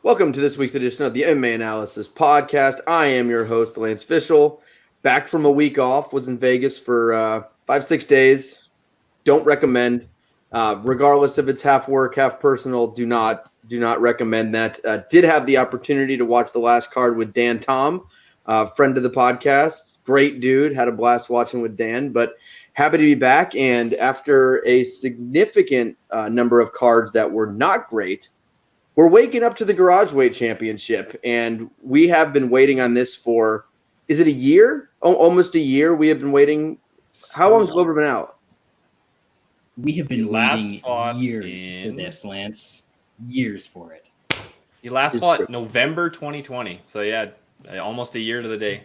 Welcome to this week's edition of the mma-analysis podcast. I am your host, Lance Fishel. Back from a week off, was in Vegas for 5-6 days. Don't recommend. Regardless if it's half work, half personal, do not recommend that. Did have the opportunity to watch the last card with Dan Tom, friend of the podcast. Great dude. Had a blast watching with Dan, but happy to be back. And after a significant number of cards that were not great, we're waking up to the Garageweight Championship, and we have been waiting on this for, is it a year? Oh, almost a year we have been waiting. How long has Glover been out? We have been waiting years for this, Lance. Years for it. He last fought November 2020. So, yeah, almost a year to the day.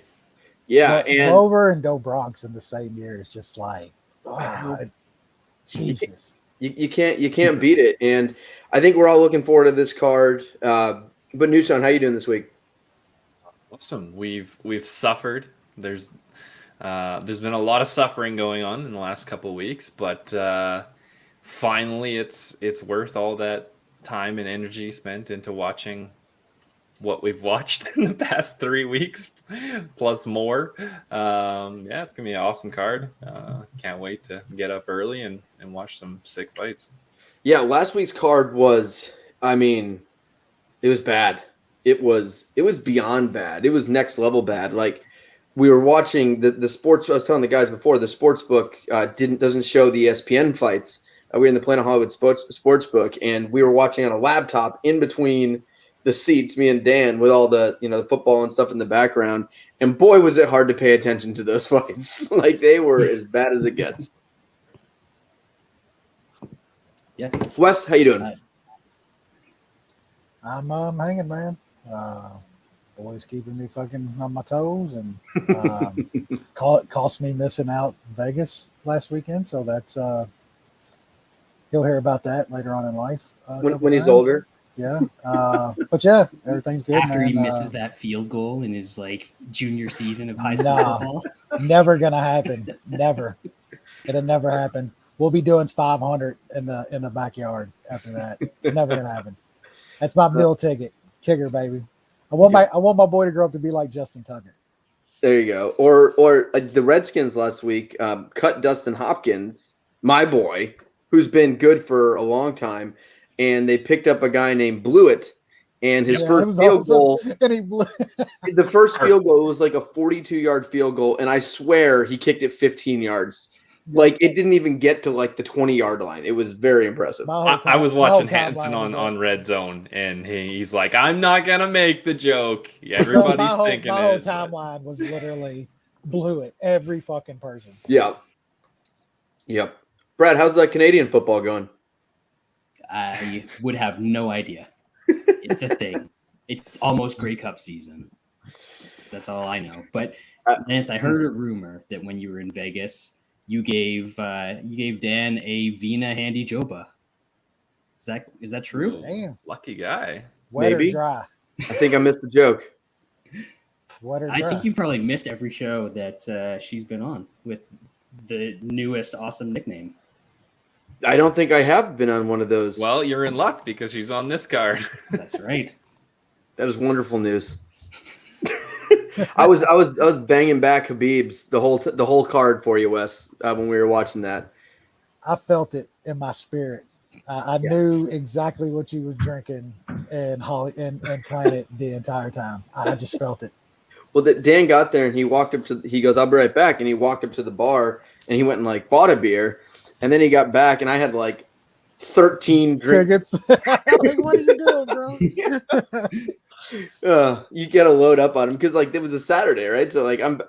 Yeah. And Glover and Do Bronx in the same year is just like, wow, Jesus. You can't beat it. And I think we're all looking forward to this card. But Newson, how you doing this week? Awesome. We've suffered. There's been a lot of suffering going on in the last couple of weeks, but finally it's worth all that time and energy spent into watching what we've watched in the past 3 weeks plus more. Yeah, it's gonna be an awesome card. Can't wait to get up early and watch some sick fights. Yeah, last week's card was, it was bad. It was beyond bad. It was next level bad. Like, we were watching the sports. I was telling the guys before, the sports book doesn't show the ESPN fights. We were in the Planet Hollywood sports book, and we were watching on a laptop in between the seats, me and Dan, with all the the football and stuff in the background. And boy, was it hard to pay attention to those fights. Like, they were as bad as it gets. Yeah. Wes, how you doing? I'm hanging, man. Boys keeping me fucking on my toes, and cost me missing out Vegas last weekend. So that's he'll hear about that later on in life. When he's older. Yeah. But yeah, everything's good. After man. he misses that field goal in his junior season of high school football. Never gonna happen. Never. It'll never happen. We'll be doing 500 in the backyard after that. It's never gonna happen. That's my meal ticket. Kicker, baby. I want my boy to grow up to be like Justin Tucker. There you go. Or the Redskins last week cut Dustin Hopkins, my boy, who's been good for a long time, and they picked up a guy named Blewett, and his first field goal. And he blew. The first field goal was like a 42-yard field goal, and I swear he kicked it 15 yards. Like, it didn't even get to like the 20-yard line. It was very impressive. I was watching Hansen on Red Zone, and he's like, "I'm not gonna make the joke." Yeah, everybody's thinking my whole timeline was literally blew it. Every fucking person. Yep. Brad, how's that Canadian football going? I would have no idea. It's a thing. It's almost Grey Cup season. That's all I know. But Lance, I heard a rumor that when you were in Vegas, you gave Dan a Vina Handy Joba. Is that true? Damn. Lucky guy. Wet Maybe. or dry? I think I missed the joke. Wet or dry? I think you've probably missed every show that she's been on with the newest awesome nickname. I don't think I have been on one of those. Well, you're in luck because she's on this card. That's right. That is wonderful news. I was banging back Khabib's the whole card for you, Wes, when we were watching that. I felt it in my spirit. I knew exactly what you was drinking and Planet the entire time. I just felt it. Well, Dan got there and he goes, "I'll be right back," and he walked up to the bar and he went and bought a beer, and then he got back and I had 13 tickets. Like, what are you doing, bro? You got to load up on him because it was a Saturday, right? So I'm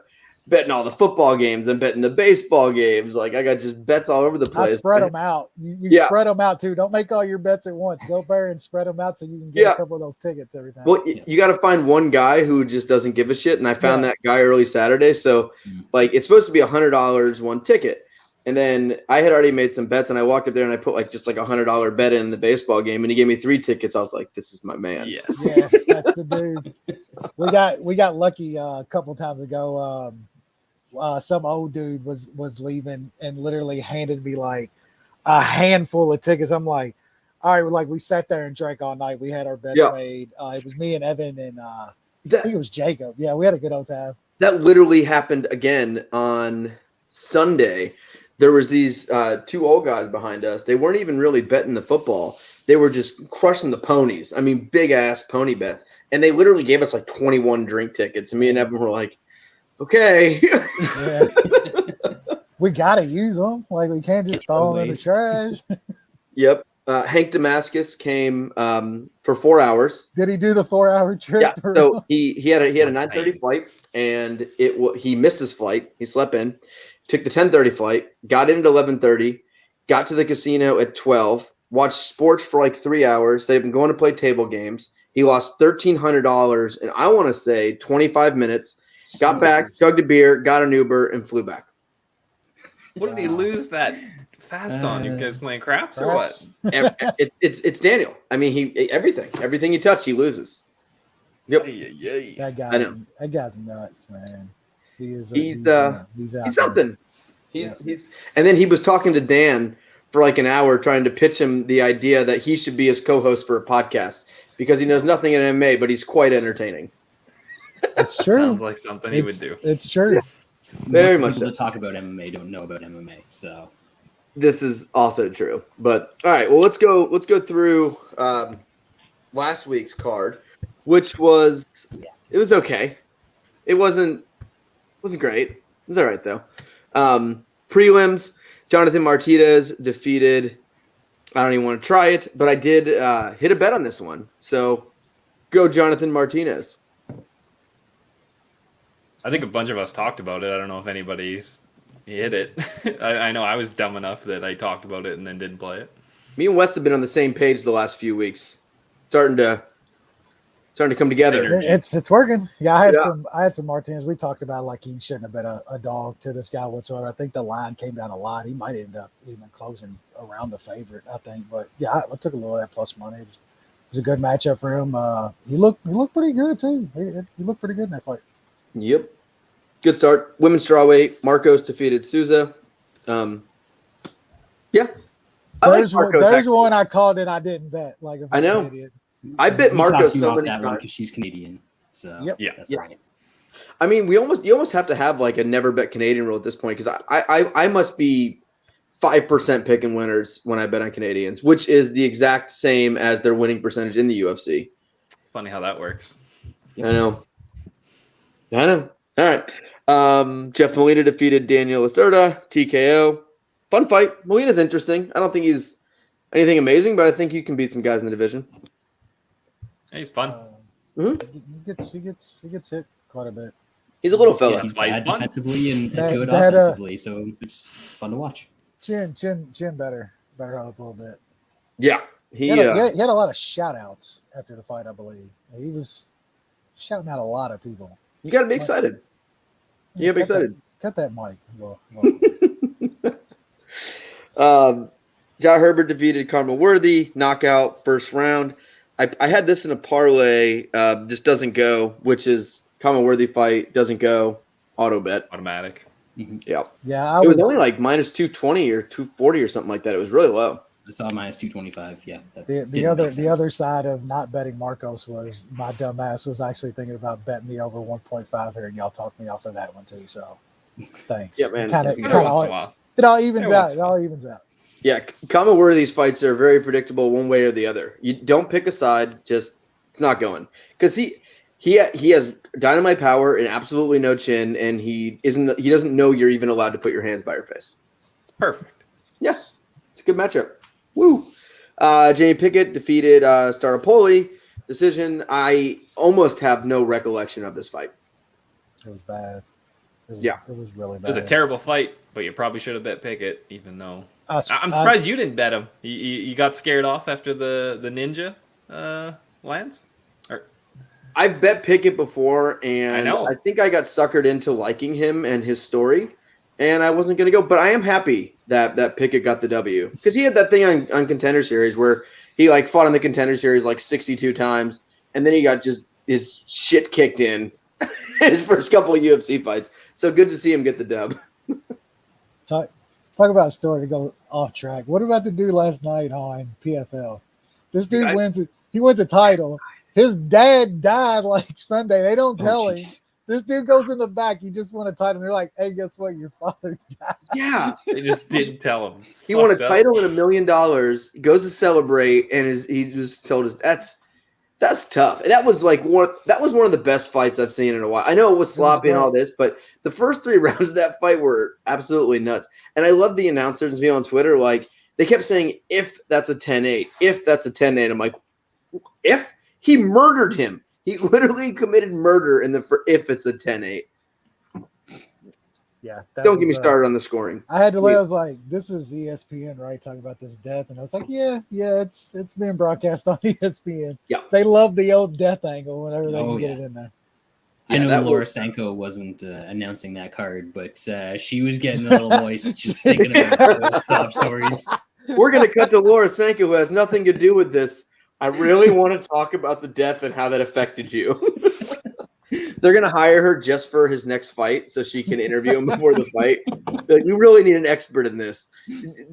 betting all the football games. I'm betting the baseball games. I got just bets all over the place. I spread them out. You spread them out too. Don't make all your bets at once. Go there and spread them out so you can get a couple of those tickets every time. Well, you got to find one guy who just doesn't give a shit, and I found that guy early Saturday. So it's supposed to be $100 one ticket. And then I had already made some bets, and I walked up there and I put just a $100 bet in the baseball game, and he gave me 3 tickets. I was like, "This is my man." Yes. Yeah, that's the dude. We got lucky a couple times ago. Some old dude was leaving and literally handed me a handful of tickets. I'm like, all right, like we sat there and drank all night. We had our bets made. It was me and Evan and I think it was Jacob. Yeah, we had a good old time. That literally happened again on Sunday. There was these two old guys behind us. They weren't even really betting the football. They were just crushing the ponies. I mean, big-ass pony bets. And they literally gave us like 21 drink tickets. And me and Evan were like, okay. Yeah. We got to use them. Like, we can't just throw them in the trash. Yep. Hank Damascus came for 4 hours. Did he do the 4-hour trip? Yeah. So he had a 9:30 flight, and he missed his flight. He slept in, took the 10:30 flight, got in at 11:30, got to the casino at 12, watched sports for like 3 hours. They've been going to play table games. He lost $1,300 in, I want to say, 25 minutes. Got back, chugged a beer, got an Uber, and flew back. What did he lose that fast on? You guys playing craps or what? It's Daniel. I mean, everything he touched, he loses. Yep. That guy's nuts, man. He's something. He's and then he was talking to Dan for like an hour trying to pitch him the idea that he should be his co-host for a podcast because he knows nothing in MMA, but he's quite entertaining. It's true. Sounds like something he would do. It's true. Very Most much people so. that talk about MMA don't know about MMA, so This is also true. But all right, well let's go through last week's card, which was it was okay. It wasn't great. It was all right though. Prelims, Jonathan Martinez defeated. I don't even want to try it, but I did hit a bet on this one. So go Jonathan Martinez. I think a bunch of us talked about it. I don't know if anybody's hit it. I know I was dumb enough that I talked about it and then didn't play it. Me and Wes have been on the same page the last few weeks. Starting to come together. It's working. Yeah, I had some Martinez. We talked about like he shouldn't have been a dog to this guy whatsoever. I think the line came down a lot. He might end up even closing around the favorite, I think. But yeah, I took a little of that plus money. It was a good matchup for him. He looked pretty good too. He looked pretty good in that fight. Yep. Good start. Women's strawweight. Marcos defeated Souza. Yeah. There's one I called and I didn't bet. Like I know. I bet Marcos so many times times because she's Canadian. So that's right. I mean, you almost have to have like a never bet Canadian rule at this point because I must be 5% picking winners when I bet on Canadians, which is the exact same as their winning percentage in the UFC. Funny how that works. I know. All right. Jeff Molina defeated Daniel Lacerda, TKO. Fun fight. Molina's interesting. I don't think he's anything amazing, but I think he can beat some guys in the division. Yeah, he's fun. He gets hit quite a bit. He's a little fella. Yeah, he's bad defensively and good that, offensively, so it's fun to watch. Chin better up a little bit. Yeah. He had a lot of shout outs after the fight, I believe. He was shouting out a lot of people. You got to be excited. You got to be excited. Cut that mic. Well. Jai Herbert defeated Karma Worthy, knockout, first round. I had this in a parlay, just doesn't go, which is Karma Worthy fight, doesn't go, auto bet. Automatic. Mm-hmm. Yeah. Yeah, it was only like minus 220 or 240 or something like that. It was really low. I saw minus 225. Yeah. The other side of not betting Marcos was my dumb ass was actually thinking about betting the over 1.5 here, and y'all talked me off of that one too. So thanks. Yeah, man. It all evens out. It all evens out. Yeah, Karma Worthy's fights are very predictable one way or the other. You don't pick a side, just it's not going because he has dynamite power and absolutely no chin, and he doesn't know you're even allowed to put your hands by your face. It's perfect. Yeah, it's a good matchup. Woo! Jamie Pickett defeated Staropoli. Decision. I almost have no recollection of this fight. It was bad. It was really bad. It was a terrible fight, but you probably should have bet Pickett, even though I'm surprised you didn't bet him. You got scared off after the ninja lands? I bet Pickett before, and I think I got suckered into liking him and his story, and I wasn't going to go. But I am happy that Pickett got the W because he had that thing on Contender Series where he like fought in the Contender Series like 62 times, and then he got just his shit kicked in his first couple of UFC fights. So good to see him get the dub. Talk about a story to go off track. What about the dude last night on PFL? This dude wins a title. His dad died like Sunday. They don't tell him. Geez. This dude goes in the back. You just won a title. And they're like, hey, guess what? Your father died. Yeah. They just didn't tell him. It's He won a fucked up. title and $1 million, goes to celebrate, and he just told us that's tough. That was one of the best fights I've seen in a while. I know it was sloppy and all this, but the first 3 rounds of that fight were absolutely nuts. And I love the announcers and people on Twitter, like, they kept saying, if that's a 10-8, if that's a 10-8. I'm like, if? He murdered him. He literally committed murder if it's a 10-8. Yeah. Don't get me started on the scoring. I had to I was like, this is ESPN, right? Talking about this death. And I was like, yeah, it's being broadcast on ESPN. Yeah. They love the old death angle whenever they can get yeah. it in there. I Yeah, know that Laura was- Sanko wasn't announcing that card, but she was getting a little moist just thinking about those sob stories. We're going to cut to Laura Sanko, who has nothing to do with this. I really want to talk about the death and how that affected you. They're going to hire her just for his next fight so she can interview him before the fight. Like, we really need an expert in this.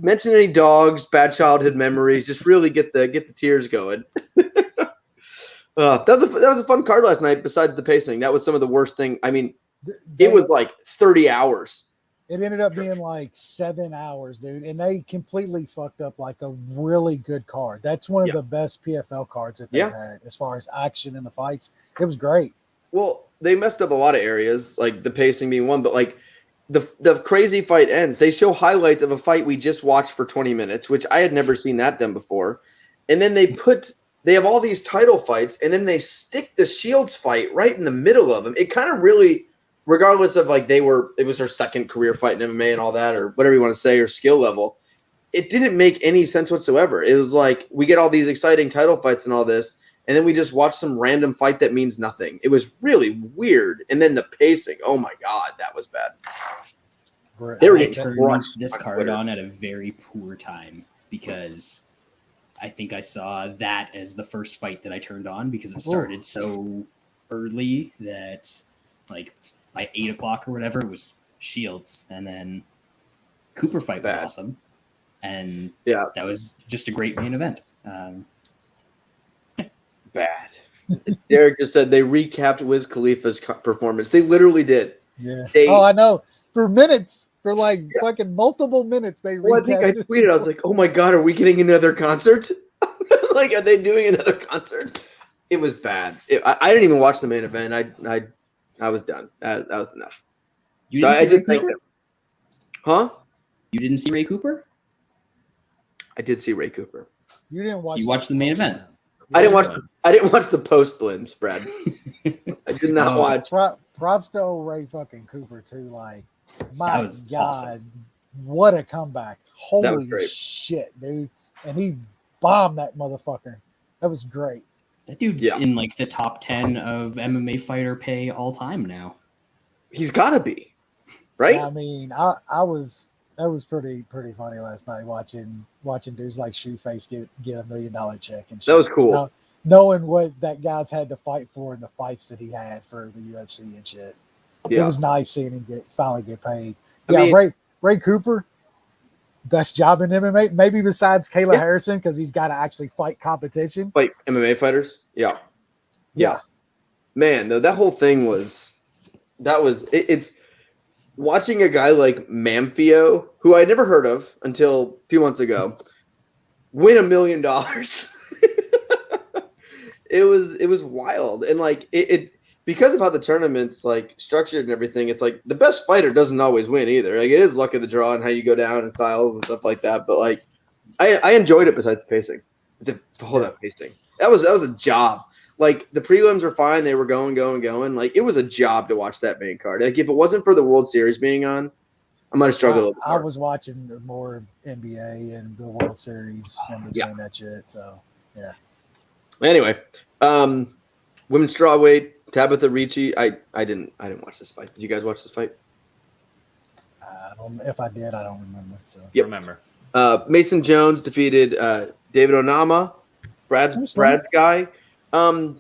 Mention any dogs, bad childhood memories. Just really get the tears going. That was a fun card last night besides the pacing. That was some of the worst thing. I mean, it was like 30 hours. It ended up being like 7 hours, dude. And they completely fucked up like a really good card. That's one of the best PFL cards that they've had as far as action in the fights. It was great. Well, they messed up a lot of areas, like the pacing being one, but like the crazy fight ends. They show highlights of a fight we just watched for 20 minutes, which I had never seen that done before. And then they have all these title fights, and then they stick the Shields fight right in the middle of them. It kind of really, regardless of like it was her second career fight in MMA and all that, or whatever you want to say, or skill level, it didn't make any sense whatsoever. It was like, we get all these exciting title fights and all this, and then we just watch some random fight that means nothing. It was really weird. And then the pacing, oh my God, that was bad. They were I getting turned crushed this on card Twitter. on at a very poor time because I think I saw that as the first fight that I turned on because it started so early that like by 8 o'clock or whatever it was Shields, and then Cooper fight was awesome, and that was just a great main event. Bad. Derek just said they recapped Wiz Khalifa's performance. They literally did. Yeah. I know. For minutes, for like fucking multiple minutes, they Well, I think I tweeted. I was like, "Oh my God, are we getting another concert? Like, are they doing another concert?" It was bad. I didn't even watch the main event. I was done. That was enough. You didn't see Ray thank Cooper? them. Huh? You didn't see Ray Cooper? I did see Ray Cooper. You didn't watch. You watched the main event. I didn't watch the post limbs, Brad. I did not watch. Props to old Ray fucking Cooper too. Like, my God, awesome. What a comeback! Holy great. shit, dude! And he bombed that motherfucker. That was great. That dude's in like the top 10 of MMA fighter pay all time now. He's got to be, right? I mean, that was pretty funny last night watching dudes like Shoeface get $1 million check and shit. That was cool. Knowing what that guy's had to fight for in the fights that he had for the UFC and shit. Yeah. It was nice seeing him finally get paid. I Yeah, mean, Ray Cooper, best job in MMA, maybe besides Kayla Harrison, because he's got to actually fight competition. Fight MMA fighters. Yeah. Man, though, that whole thing it's watching a guy like Manfio, who I never heard of until a few months ago, win $1 million. It was wild. And like it because of how the tournament's like structured and everything, it's like the best fighter doesn't always win either. Like, it is luck of the draw and how you go down and styles and stuff like that. But like I enjoyed it besides the pacing. That pacing. That was a job. Like, the prelims were fine, they were going. Like, it was a job to watch that main card. Like, if it wasn't for the World Series being on, I might have struggled a little bit I more. was watching more NBA and the World Series in between that shit. So yeah. Anyway, women's strawweight, Tabitha Ricci. I didn't watch this fight. Did you guys watch this fight? If I did, I don't remember. So. Yep. Remember. Mason Jones defeated David Onama, Brad's guy. A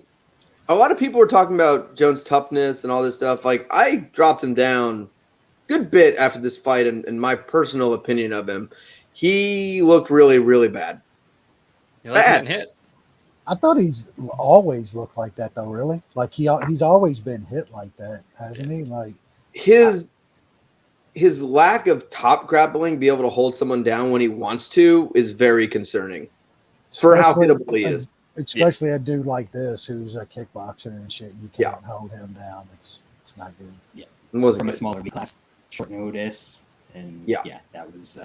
lot of people were talking about Jones' toughness and all this stuff. Like, I dropped him down a good bit after this fight, and my personal opinion of him. He looked really, really bad. He likes getting hit. I thought he's always looked like that though. Really, like he's always been hit like that, hasn't he? Like his lack of top grappling, be able to hold someone down when he wants to, is very concerning for how hittable he is. Especially a dude like this who's a kickboxer and shit. You can't hold him down. It's not good. Yeah, it wasn't from good. A smaller weight class, short notice, and that was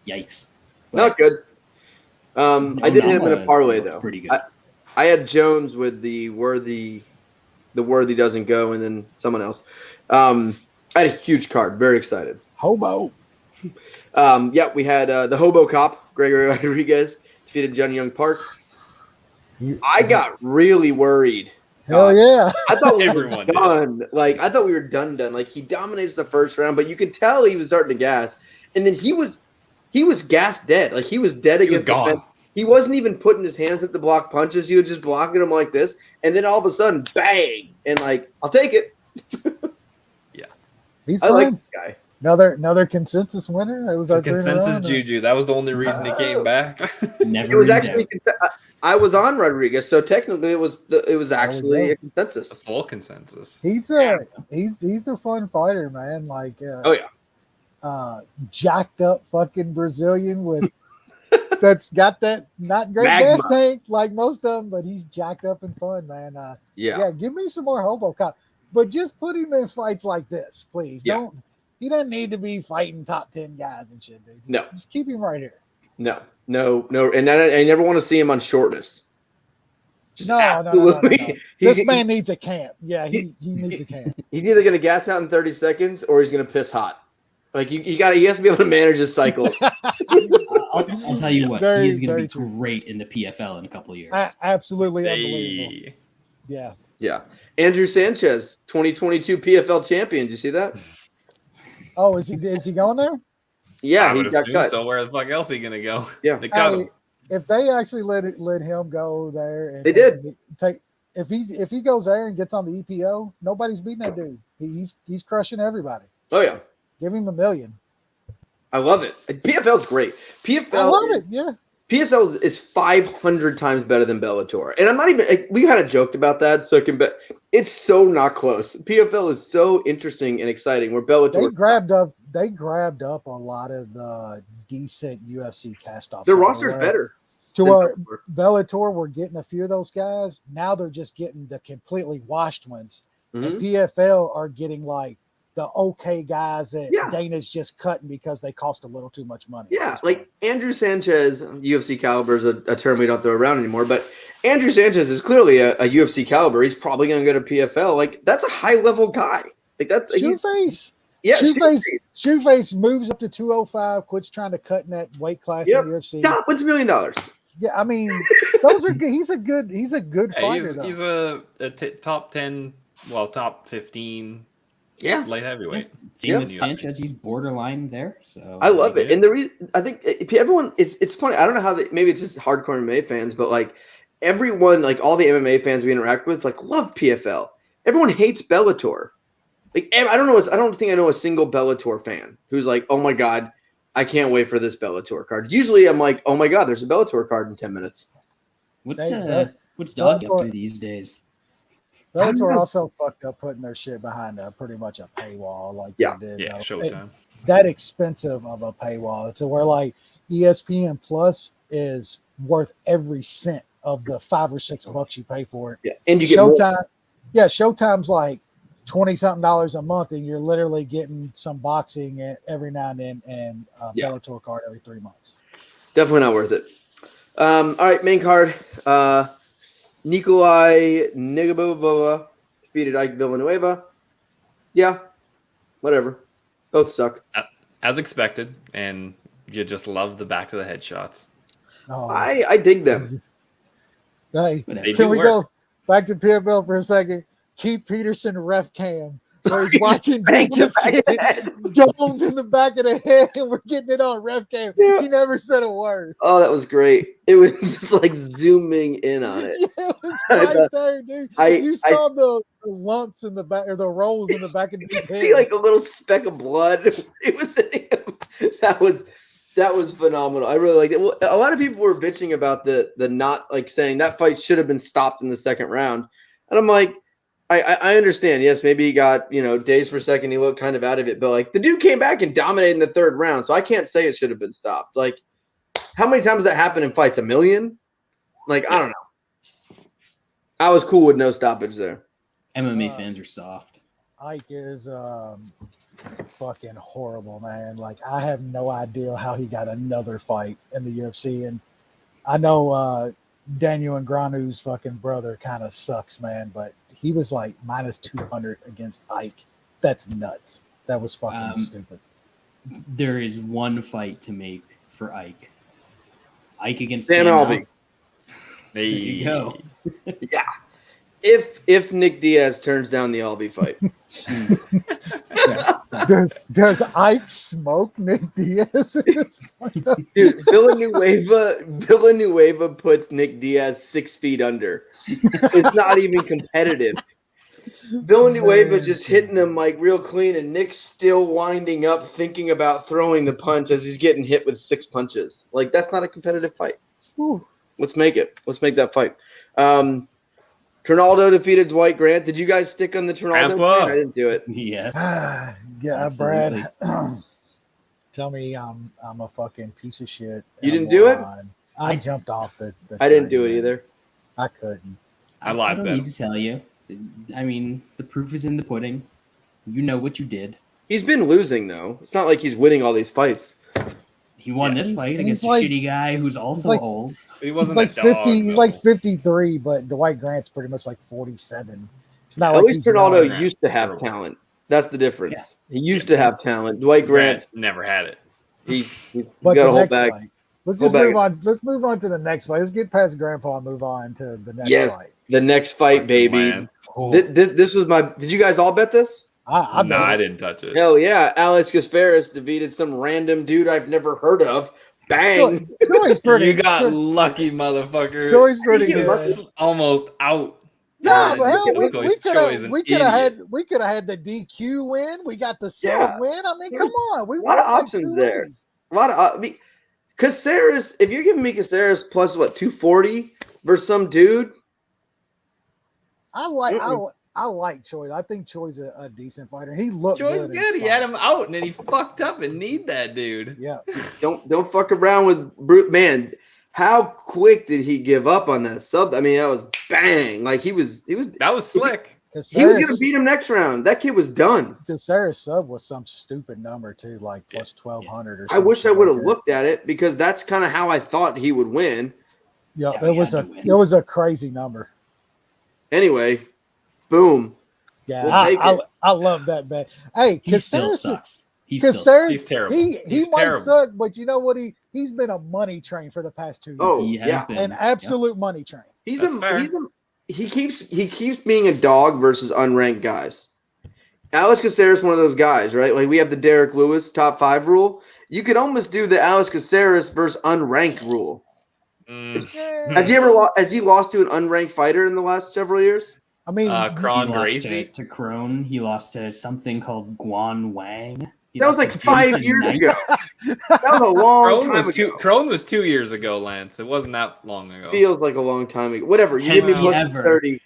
yikes. But Not good. I did hit him in a parlay though. Pretty good. I had Jones with the worthy doesn't go, and then someone else. I had a huge card. Very excited. Hobo. We had the Hobo Cop, Gregory Rodriguez, defeated John Young Parks. I got really worried. Hell yeah. I thought we Everyone were done. Like, I thought we were done. Like, he dominates the first round, but you could tell he was starting to gas. And then he was gas dead. Like, he was dead against the fence. He wasn't even putting his hands up to block punches. He was just blocking them like this. And then all of a sudden, bang! And, like, I'll take it. Yeah. He's I fun. like this guy. Another consensus winner. It was our Consensus juju. That was the only reason he came back. Never It was in actually doubt. I was on Rodriguez, so technically it was actually a consensus. A full consensus. He's a fun fighter, man. Like jacked up fucking Brazilian with that's got that not great Magma. gas tank like most of them, but he's jacked up and fun, man. Yeah, give me some more Hobo Cop, but just put him in fights like this, please. Yeah. He doesn't need to be fighting top 10 guys and shit, dude. Just keep him right here. No, and I never want to see him on shortness. Just No. This man needs a camp. Yeah, he needs a camp. He's either going to gas out in 30 seconds or he's going to piss hot. Like he has to be able to manage his cycle. I'll tell you what, he is going to be great in the PFL in a couple of years. Absolutely unbelievable. Yeah. Yeah. Andrew Sanchez, 2022 PFL champion. Did you see that? Oh, is he going there? Yeah, I would he got assume cut. so. Where the fuck else is he gonna go? Yeah, they cut him. If they actually let him go there, and they did. If he goes there and gets on the EPO, nobody's beating that dude. He's crushing everybody. Oh yeah, give him $1 million. I love it. PFL's great. I love it. Yeah. PSL is 500 times better than Bellator, and I'm not even. We kind of joked about that, so I can bet it's so not close. PFL is so interesting and exciting. Where Bellator they grabbed up a lot of the decent UFC cast-offs. Their roster's better. To where Bellator were getting a few of those guys. Now they're just getting the completely washed ones. Mm-hmm. And PFL are getting like the okay guys that Dana's just cutting because they cost a little too much money. Yeah, like Andrew Sanchez, UFC caliber is a term we don't throw around anymore, but Andrew Sanchez is clearly a UFC caliber. He's probably going to go to PFL. Like, that's a high-level guy. Like, that's Shoeface. Yeah, Shoeface moves up to 205, quits trying to cut in that weight class in UFC. Yeah, wins $1 million. Yeah, I mean, those are good. He's a good fighter. He's a top 10, top 15. Yeah, light heavyweight. See, with Sanchez, he's borderline there. So I love it, and the reason I think everyone it's funny. I don't know how maybe it's just hardcore MMA fans, but like everyone, like all the MMA fans we interact with, like love PFL. Everyone hates Bellator. Like I don't think I know a single Bellator fan who's like, oh my god, I can't wait for this Bellator card. Usually I'm like, oh my god, there's a Bellator card in 10 minutes. What's Dog up to these days? Bellator also fucked up putting their shit behind pretty much a paywall like they did. Yeah, Showtime. That expensive of a paywall to where like ESPN Plus is worth every cent of the $5 or $6 you pay for it. Yeah, and you get Showtime. More. Yeah, Showtime's like $20-something a month, and you're literally getting some boxing every now and then and a Bellator card every 3 months. Definitely not worth it. All right, main card. Nikolai Negabova defeated Ike Villanueva. Yeah, whatever. Both suck. As expected, and you just love the back to the head shots. Oh, I dig them. Hey, can we go back to PFL for a second? Keith Peterson ref cam. Where he's watching just get domed in the back of the head, and we're getting it on ref cam. Yeah. He never said a word. Oh, that was great. It was just like zooming in on it. Yeah, it was right there, dude. You saw the lumps in the back, or the rolls in the back of his head. See like a little speck of blood. It was in him. That That was phenomenal. I really liked it. Well, a lot of people were bitching about the not like saying that fight should have been stopped in the second round. And I'm like, I understand. Yes, maybe he got, dazed for a second. He looked kind of out of it. But, like, the dude came back and dominated in the third round. So I can't say it should have been stopped. Like, how many times does that happen in fights? 1 million? Like, I don't know. I was cool with no stoppage there. MMA fans are soft. Ike is fucking horrible, man. Like, I have no idea how he got another fight in the UFC. And I know Daniel Ngannou's fucking brother kind of sucks, man. But he was like minus 200 against Ike. That's nuts. That was fucking stupid. There is one fight to make for Ike. Ike against Sam Alvey. There you go. Yeah. If Nick Diaz turns down the Alvey fight. Does Ike smoke Nick Diaz at this point? Dude, Villanueva puts Nick Diaz 6 feet under. It's not even competitive. Villanueva just hitting him like real clean, and Nick's still winding up thinking about throwing the punch as he's getting hit with 6 punches. Like, that's not a competitive fight. Whew. Let's make it. Let's make that fight. Trinaldo defeated Dwight Grant. Did you guys stick on the Trinaldo? I didn't do it. Yes. Yeah, Absolutely. Brad. Tell me I'm a fucking piece of shit. You didn't do it? I jumped off the I didn't train, do it man. either. I couldn't. I lied don't bet need to tell you. I mean, the proof is in the pudding. You know what you did. He's been losing, though. It's not like he's winning all these fights. He won this fight he's against like- a shitty guy who's also like- old. He He's wasn't like a dog, 50. He's though. like 53, but Dwight Grant's pretty much like 47. It's not At like least he's Trinaldo young. used to have talent. That's the difference. He used to have talent. Dwight Grant, never had it. he's But got the a whole next bag. fight. Let's Hold just move back. on. Let's move on to the next fight. Let's get past Grandpa and move on to the next Yes. fight. The next fight, baby. Man. Oh, This was my. Did you guys all bet this? I No, bet I it. didn't touch it. Hell yeah! Alex Kasparis defeated some random dude I've never heard of. Bang! Joey's pretty. You got Jo- lucky, motherfucker. Joey's pretty He good. was Almost out. No, Yeah, but hell, look at Joey's we an could have idiot. had the DQ win. We got the sub Yeah. win. I mean, come on, we A lot of won like options 2 there. wins. A lot of. Caceres. If you're giving me Caceres plus what 240 versus some dude, I like Choi. I think Choi's a decent fighter. He looked Joey's good. in good. He spot. had him out, and then he fucked up and need that dude. Yeah, don't fuck around with brute man. How quick did he give up on that sub? I mean, that was bang. Like he was That was slick. he was gonna Caceres beat him next round. That kid was done. sub was some stupid number too, like plus 1200 or I something. wish I would have looked at it because that's kind of how I thought he would win. Yeah, Yeah, it was a crazy number. Anyway, boom. Yeah, We'll take it. I love that bet. Hey, he still Caceres, sucks. He still sucks. Caceres, He's terrible. he He's might terrible. suck, but you know what? He's been a money train for the past 2 years. Oh, He has yeah. been. An absolute money train. That's fair. He keeps being a dog versus unranked guys. Alex Caceres one of those guys, right? Like we have the Derek Lewis top 5 rule. You could almost do the Alex Caceres versus unranked rule. Has he lost to an unranked fighter in the last several years? I mean, Kron He lost Gracie. to Crone. He lost to something called Guan Wang. He That was lost like to 5 Jason years Knight. ago. That was a long time ago. Crone was 2 years ago, Lance. It wasn't that long ago. Feels like a long time ago. Whatever. You Has give me he plus ever? 30.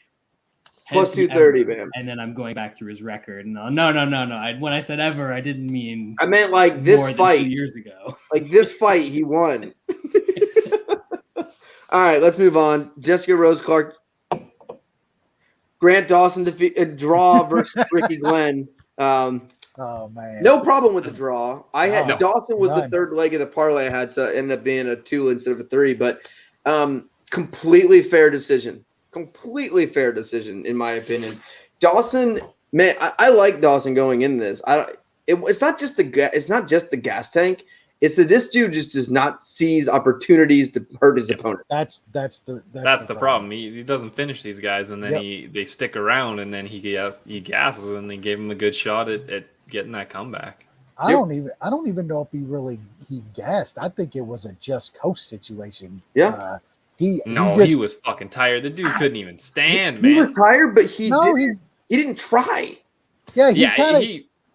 Plus Has he 230, ever? man. And then I'm going back through his record. No. When I said ever, I didn't mean I meant like more this than 2 fight. years ago. Like this fight, he won. All right, let's move on. Jessica Rose Clark, Grant Dawson draw versus Ricky Glenn. oh man, No problem with the draw. I had No. Dawson was the None. third leg of the parlay I had, so it ended up being a 2 instead of a 3. But completely fair decision. Completely fair decision, in my opinion. Dawson, man, I like Dawson going in this. It's not just the gas tank. It's that this dude just does not seize opportunities to hurt his opponent. that's That's the problem. He doesn't finish these guys, and then they stick around, and then he gasses, and they gave him a good shot at getting that comeback. I don't even know if he gassed. I think it was a just coast situation. Yeah. He was fucking tired. The dude couldn't even stand, He man. was tired, but he No, didn't try. yeah, Yeah, he kind of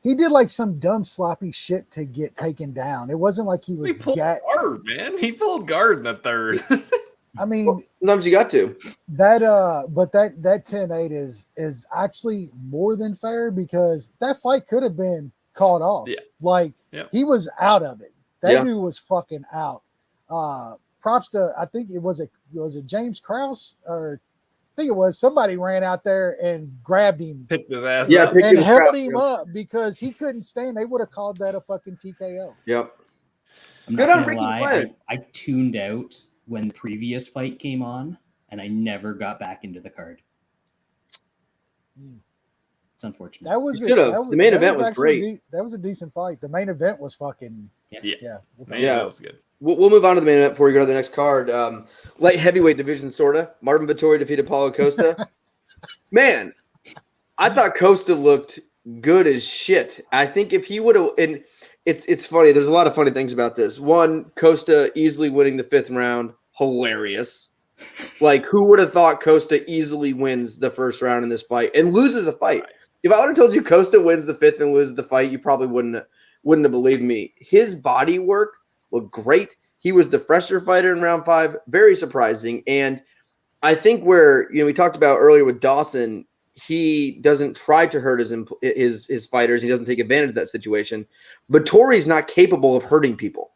He did like some dumb sloppy shit to get taken down. It wasn't like he was He pulled guard, man. He pulled guard in the third. I mean, sometimes you got to. But that 10-8 is actually more than fair because that fight could have been called off. Yeah. Like he was out of it. That dude was fucking out. Props to I think it was James Krause or I think it was somebody ran out there and grabbed him, picked his ass up. up. and held him up because he couldn't stand. They would have called that a fucking TKO. Yep. I'm not gonna lie, I tuned out when the previous fight came on, and I never got back into the card. It's unfortunate. The main event was great. That was a decent fight. The main event was fucking That was good. We'll move on to the main event before we go to the next card. Light heavyweight division, sorta. Marvin Vettori defeated Paulo Costa. Man, I thought Costa looked good as shit. I think if he would have, and it's funny. There's a lot of funny things about this. One, Costa easily winning the 5th round, hilarious. Like, who would have thought Costa easily wins the 1st round in this fight and loses a fight? If I would have told you Costa wins the 5th and loses the fight, you probably wouldn't have believed me. His body work looked great. He was the fresher fighter in round 5, very surprising. And I think where we talked about earlier with Dawson, he doesn't try to hurt his fighters. He doesn't take advantage of that situation. Vettori's not capable of hurting people,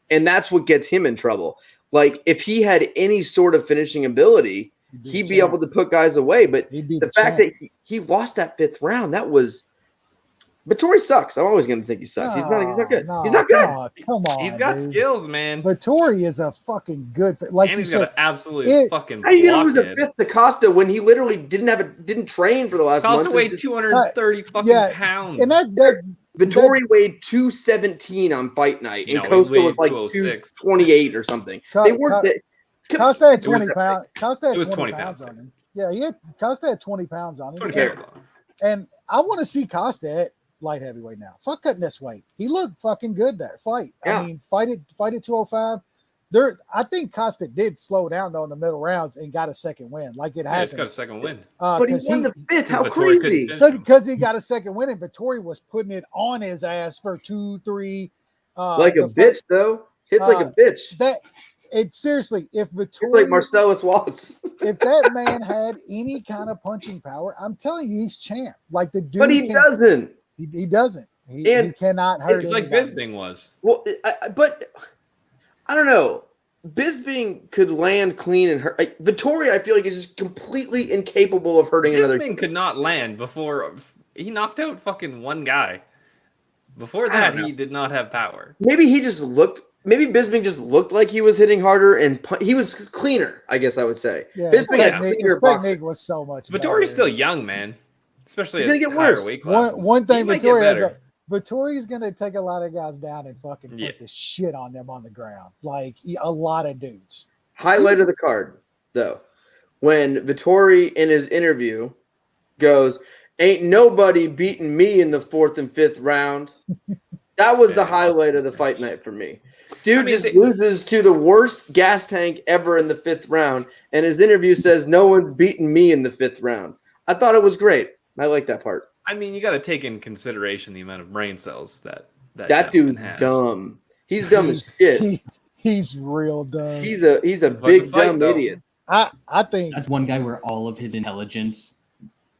and that's what gets him in trouble. Like, if he had any sort of finishing ability, he'd be able to put guys away. But the fact that he lost that 5th round, that was Vettori sucks. I'm always going to think he sucks. He's not good. He's not good. Come on. He's got skills, man. Vettori is a fucking good. Like and you he's said, got an absolute fucking. How you gonna lose a 5th to Costa when he literally didn't train for the last month? Costa weighed 230 fucking pounds. And that Vittori weighed 217 on fight night, and Costa was like 228 or something. They worked it. Costa had 20 pounds. Costa had 20 pounds on him. Yeah, Costa had 20 pounds on him. And I want to see Costa at light heavyweight now. Fuck cutting this weight. He looked fucking good that fight. Yeah. I mean, fight at 205. I think Costa did slow down though in the middle rounds and got a second win. Like it happened. Yeah, he's got a second win. But he won the 5th. How crazy! Because he got a second win, and Vettori was putting it on his ass for 2-3. Like a bitch, though. Hits like a bitch. Seriously, if Vettori, it's like Marcellus Wallace. If that man had any kind of punching power, I'm telling you, he's champ. Like the dude, but he doesn't. He doesn't. He cannot hurt. It's like Bisping was. Well, but I don't know. Bisping could land clean and hurt. Vettori, I feel like, is just completely incapable of hurting another. Bisping could not land before he knocked out fucking one guy. Before that, he did not have power. Maybe Bisping just looked like he was hitting harder and he was cleaner, I guess I would say. Yeah, Bisping his technique was so much better. Vittori's still young, man. Especially at higher weight classes. One thing Vettori's going to take a lot of guys down and fucking put the shit on them on the ground. Like, a lot of dudes. Highlight of the card, though. When Vettori, in his interview, goes, "Ain't nobody beating me in the 4th and 5th round." That was the highlight of the fight night for me. Dude loses to the worst gas tank ever in the 5th round, and his interview says, "No one's beating me in the 5th round." I thought it was great. I like that part. I mean, you got to take in consideration the amount of brain cells that dude's has. dumb. He's dumb as shit. He's real dumb. He's a big dumb idiot. I think that's one guy where all of his intelligence,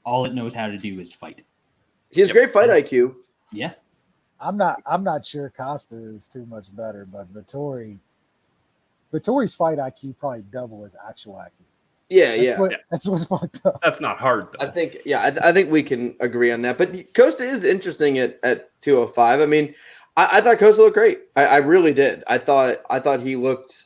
all it knows how to do is fight. He has great fight IQ. Yeah. I'm not sure Costa is too much better, but Vettori's fight IQ probably double his actual IQ. That's what's fucked up. That's not hard, though. I think we can agree on that. But Costa is interesting at 205. I mean, I thought Costa looked great. I really did. I thought he looked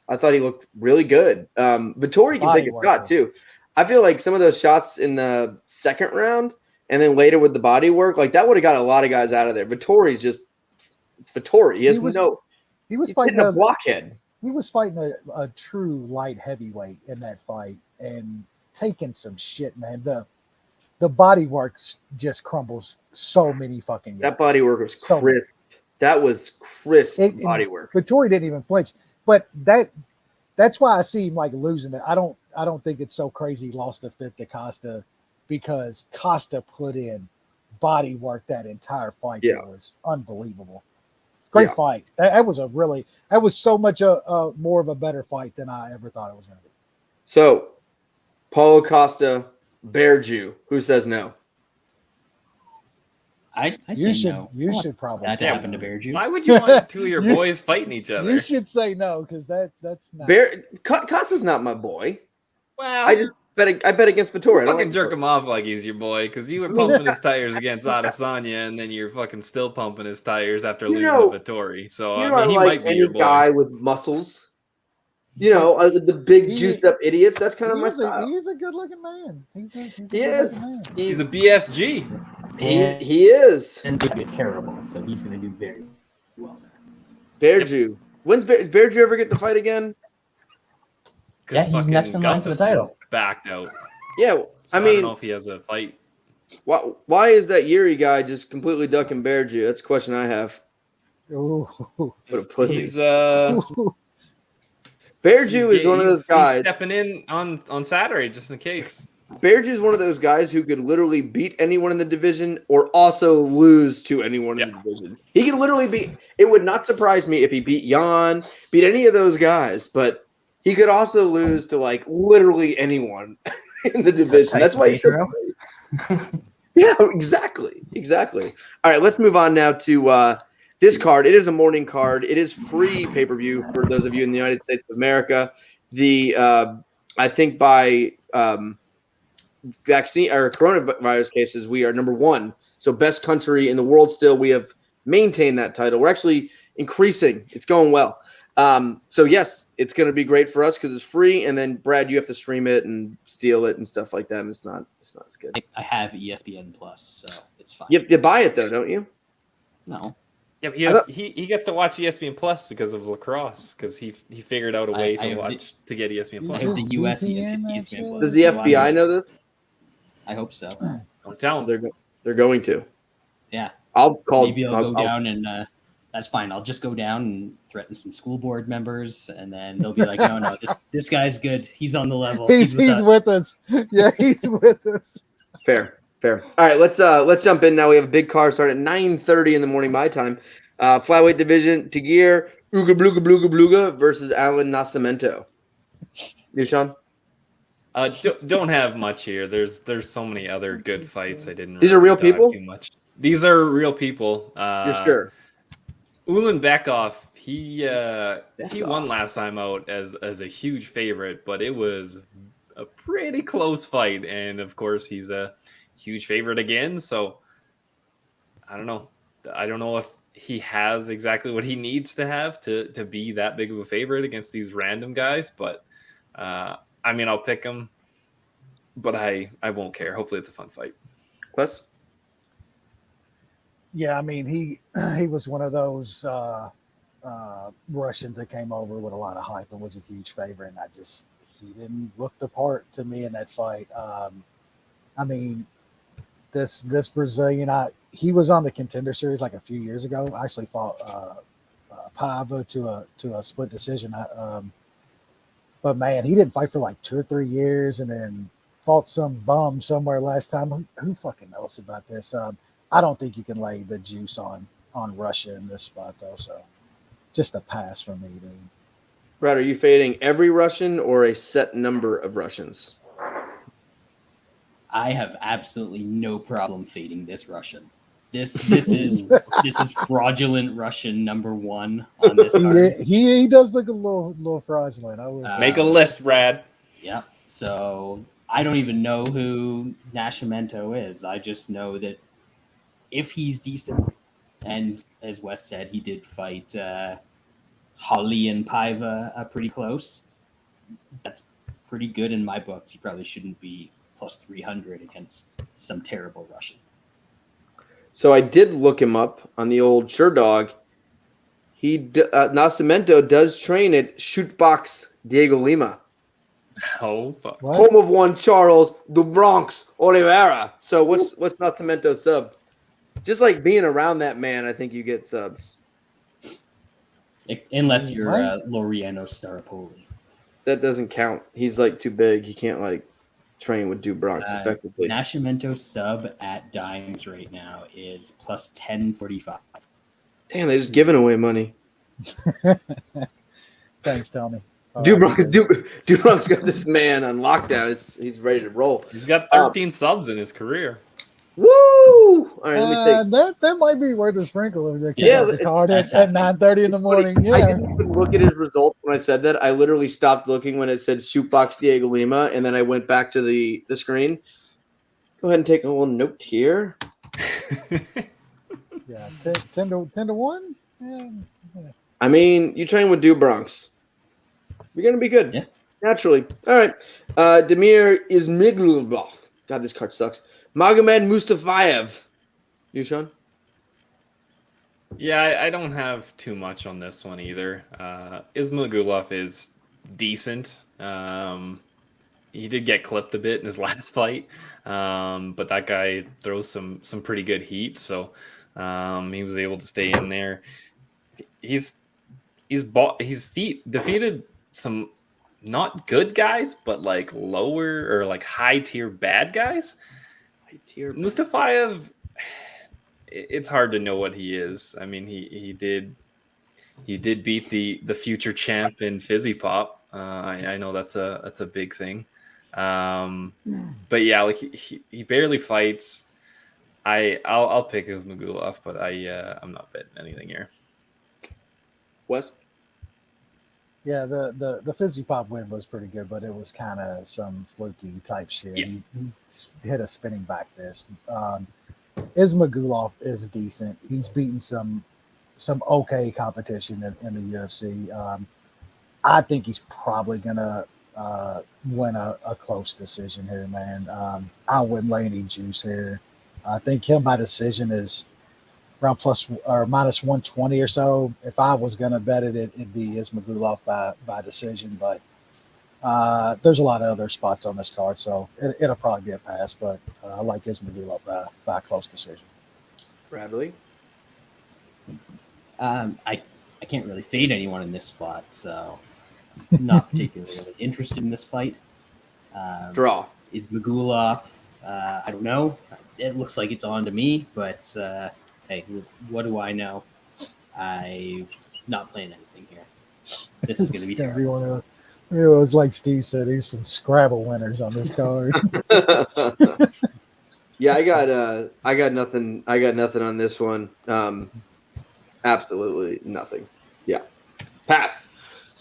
really good. Vittori can take a shot too. I feel like some of those shots in the 2nd round and then later with the body work, like that would have got a lot of guys out of there. Vittori's just Vettori. He was fighting a blockhead. He was fighting a true light heavyweight in that fight and taking some shit, man. The body work just crumbles so many fucking guys. That body work was crisp. That was crisp body work. Vettori didn't even flinch. But that's why I see him like losing it. I don't think it's so crazy he lost the 5th to Costa because Costa put in body work that entire fight. Yeah. It was unbelievable. Great fight. That was so much more of a better fight than I ever thought it was going to be. So, Paulo Costa, Bear Jew. Who says no? I say no. You should probably That say happened no. to Bear Jew. Why would you want two of your boys fighting each other? You should say no because that's not. Costa's not my boy. Well, I bet against Vettori. I don't fucking like jerk Vettori. him off like he's your boy because you were pumping his tires against Adesanya, and then you're fucking still pumping his tires after losing to Vettori. So You I know, mean, he like might be any your boy. guy with muscles. You know, the big juiced up idiots. That's kind of my style. He's a good looking man. He's a He is. good-looking man. He's a BSG. He is. And Luke is terrible, so he's going to do very well. Bear Jew. When's Bear Jew ever get to fight again? Yeah, he's next in line for the title. Backed out. Yeah, So I I mean, don't know if he has a fight. why is that Yuri guy just completely ducking Bear Jew? That's a question I have. Ooh. What a pussy. He's Bear Jew is one of those He's guys. stepping in on Saturday just in case. Bear Jew is one of those guys who could literally beat anyone in the division or also lose to anyone in the division. He could literally beat. It would not surprise me if he beat Jan, beat any of those guys, but he could also lose to like literally anyone in the division. That's why he's so Yeah, exactly. All right, let's move on now to this card. It is a morning card. It is free pay-per-view for those of you in the United States of America. The I think by vaccine or coronavirus cases, we are number 1. So best country in the world still. We have maintained that title. We're actually increasing. It's going well. So yes, it's going to be great for us because it's free. And then Brad, you have to stream it and steal it and stuff like that. And it's not as good. I have ESPN Plus, so it's fine. You buy it though, don't you? No. Yeah, but he gets to watch ESPN Plus because of lacrosse because he figured out a way to get ESPN I Plus. have the US VPN ESPN Plus. Does the FBI know this? I hope so. Don't tell him. They're going to. Yeah. I'll call. Maybe I'll go down and that's fine. I'll just go down and threaten some school board members, and then they'll be like, "No, this guy's good. He's on the level. He's with us. Yeah, he's with us. Fair. All right, let's jump in now. We have a big card starting at 9:30 in the morning my time. Flyweight division: Tagir Uga versus Alan Nascimento. You, Sean? Don't have much here. There's so many other good fights. I didn't. These are real dive people? Too much. These are real people. You're sure? Ulanbekov, he won last time out as a huge favorite, but it was a pretty close fight, and of course he's a huge favorite again. So I don't know. I don't know if he has exactly what he needs to have to be that big of a favorite against these random guys, but I mean, I'll pick him, but I won't care. Hopefully it's a fun fight. Wes? Yeah, I mean he was one of those Russians that came over with a lot of hype and was a huge favorite, and he didn't look the part to me in that fight. I mean, this Brazilian, he was on the Contender Series like a few years ago. I actually fought Paiva to a split decision. But man, he didn't fight for like 2 or 3 years, and then fought some bum somewhere last time. Who fucking knows about this? I don't think you can lay the juice on Russia in this spot though. So just a pass for me, dude. Brad, are you fading every Russian or a set number of Russians? I have absolutely no problem fading this Russian. This is fraudulent Russian number 1 on this card. He does look a little fraudulent. I would say. Make a list, Brad. Yeah. So I don't even know who Nascimento is. I just know that if he's decent, and as Wes said, he did fight Holly and Paiva pretty close. That's pretty good in my books. He probably shouldn't be plus 300 against some terrible Russian. So I did look him up on the old SureDog. Nascimento does train at Shootbox Diego Lima, Oh, fuck. What? home of one Charles the Bronx Oliveira. So what's Nascimento's sub? Just like being around that man, I think you get subs. Unless you're What? Laureano Staropoli. That doesn't count. He's like too big. He can't like train with Dubronx effectively. Nascimento sub at Dimes right now is plus 1045. Damn, they're just giving away money. Thanks, Tony. Dubronx got this man on lockdown. He's ready to roll. He's got 13 subs in his career. Woo! All right, let me take. That might be worth a sprinkle if they Yeah, the card at 9:30 in the morning. I Yeah, didn't even look at his results when I said that. I literally stopped looking when it said Shootbox Diego Lima, and then I went back to the screen. Go ahead and take a little note here. yeah, 10 to 1. Yeah. I mean, you train with Dubronx. You're gonna be good. Yeah. Naturally. All right. Demir Ismagulov. God, this card sucks. Magomed Mustafaev. You, Sean? Yeah, I don't have too much on this one either. Ismagulov is decent. He did get clipped a bit in his last fight, but that guy throws some pretty good heat, so he was able to stay in there. He's defeated some not good guys, but like lower or like high tier bad guys. Mustafaev, it's hard to know what he is. I mean, he did beat the future champ in Fizzy Pop. I know that's a big thing. But yeah, like he barely fights. I'll pick Ismagulov, but I'm not betting anything here. Wes? Yeah, the Fizzy Pop win was pretty good, but it was kind of some fluky type shit. Yeah. He hit a spinning back fist. Ismagulov is decent. He's beaten some okay competition in the UFC. I think he's probably gonna win a close decision here, man. I wouldn't lay any juice here. I think him by decision is around plus or minus 120 or so. If I was gonna bet it'd be Ismagulov by decision, but there's a lot of other spots on this card, so it'll probably be a pass. But I like Ismagulov by a close decision. Bradley? I can't really fade anyone in this spot, so not particularly interested in this fight. Draw. Ismagulov, I don't know. It looks like it's on to me, but hey, what do I know? I'm not playing anything here. This is going to be terrible. It was like Steve said, he's some Scrabble winners on this card. Yeah, I got nothing. I got nothing on this one. Absolutely nothing. Yeah, pass.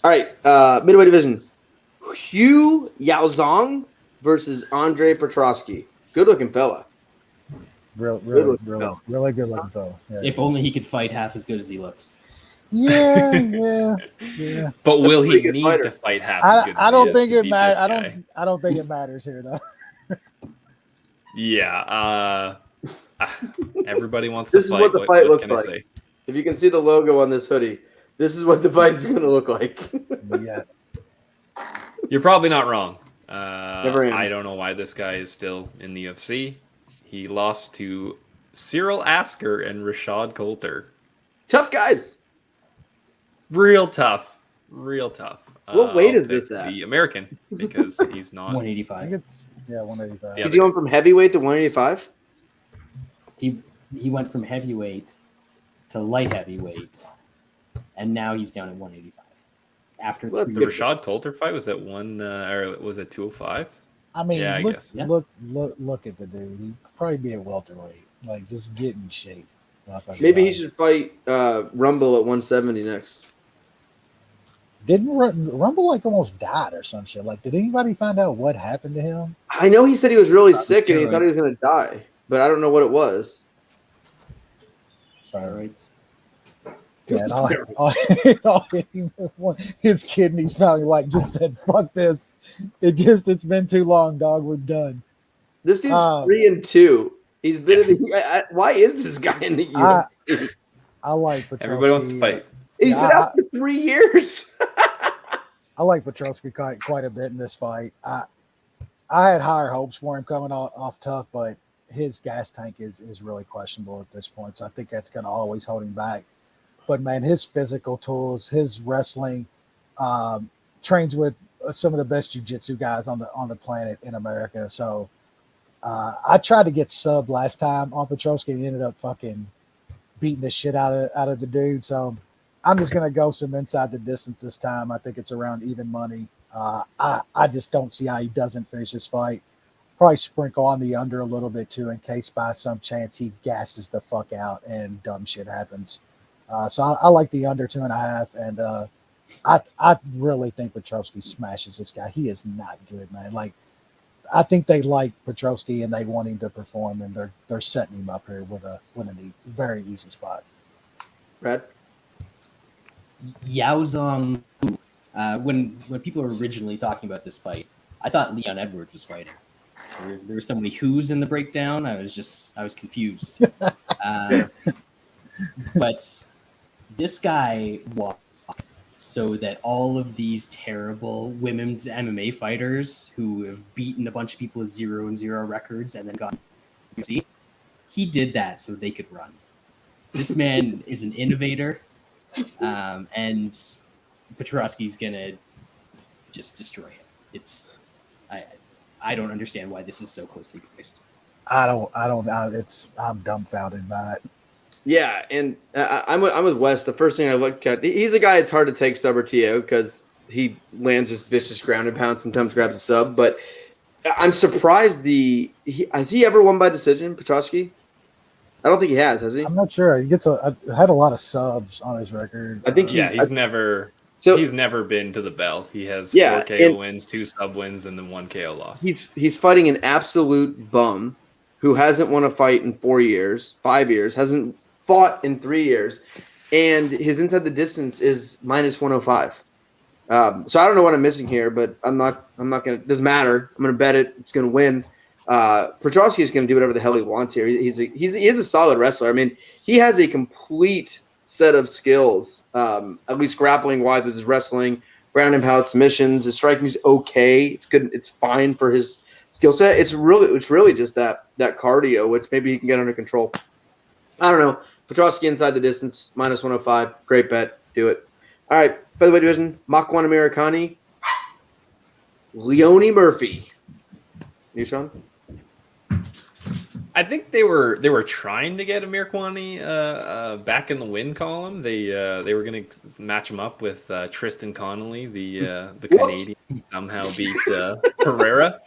All right, middleweight division. Yaozong versus Andre Petroski. Good looking fella. Really good looking though. Yeah. If only he could fight half as good as he looks. Yeah. But will he Pretty good need fighter. to fight half as good? I don't as think he is it to beat matters. this guy? I don't think it matters here though. Yeah. Everybody wants This to is fight. what the fight looks can I like. say? If you can see the logo on this hoodie, this is what the fight's going to look like. Yeah. You're probably not wrong. Never am. I don't know why this guy is still in the UFC. He lost to Cyril Asker and Rashad Coulter. Tough guys. Real tough. What weight I'll is this pick at? The American, because he's not. 185. I think it's 185. Yeah. Is he going from heavyweight to 185? He went from heavyweight to light heavyweight, and now he's down at 185. After Well, The 3 years. Rashad Coulter fight was at or was it 205? I mean, Yeah, I look, guess. Yeah. look at the dude. He'd probably be a welterweight. Like, just get in shape. Maybe he should fight Rumble at 170 next. Didn't Rumble like almost died or some shit? Like, did anybody find out what happened to him? I know he said he was really Not sick and he steroids. thought he was going to die, but I don't know what it was. Steroids. Yeah, his kidneys probably like just said, "Fuck this." It's been too long, dog. We're done. This dude's 3-2. He's been in the. Why is this guy in the UFC? I like Petroski. Everybody wants to fight. He's been out for 3 years. I like Petroski quite a bit in this fight. I had higher hopes for him coming off tough, but his gas tank is really questionable at this point. So I think that's going to always hold him back. But man, his physical tools, his wrestling, trains with some of the best jiu-jitsu guys on the planet in America. So I tried to get subbed last time on Petroski and ended up fucking beating the shit out of the dude. So I'm just gonna go some inside the distance this time. I think it's around even money. I just don't see how he doesn't finish this fight. Probably sprinkle on the under a little bit too, in case by some chance he gasses the fuck out and dumb shit happens. So I like the under 2.5, and I really think Petroski smashes this guy. He is not good, man. Like, I think they like Petroski and they want him to perform, and they're setting him up here with a very easy spot. Brad? Yaozong. When people were originally talking about this fight, I thought Leon Edwards was fighting. There were so many who's in the breakdown. I was confused. But this guy walked so that all of these terrible women's MMA fighters who have beaten a bunch of people with 0-0 records and then got UFC, he did that so they could run. This man is an innovator, and Petroski's gonna just destroy it. I don't understand why this is so closely placed. I'm dumbfounded by it. Yeah, and I'm with Wes. The first thing I look at, he's a guy it's hard to take sub or TO because he lands just vicious ground and pound, sometimes grabs a sub. But I'm surprised has he ever won by decision, Petroski? I don't think he has he? I'm not sure. He had a lot of subs on his record. I think he's never been to the bell. He has 4 KO wins, 2 sub wins, and then 1 KO loss. He's fighting an absolute bum who hasn't won a fight in 4 years, 5 years, hasn't fought in 3 years, and his inside the distance is minus 105. So I don't know what I'm missing here, but I'm not gonna. It doesn't matter. I'm gonna bet it. It's gonna win. Petroski is gonna do whatever the hell he wants here. He is a solid wrestler. I mean, he has a complete set of skills, at least grappling wise with his wrestling, ground and pound submissions. His striking is okay. It's good. It's fine for his skill set. It's really just that cardio, which maybe he can get under control. I don't know. Petroski inside the distance, minus 105. Great bet. Do it. All right. Featherweight division, Mach 1 Amirkhani. Leone Murphy. You, Sean? I think they were trying to get Amirkhani back in the win column. They were going to match him up with Tristan Connolly, the Canadian, somehow beat Pereira.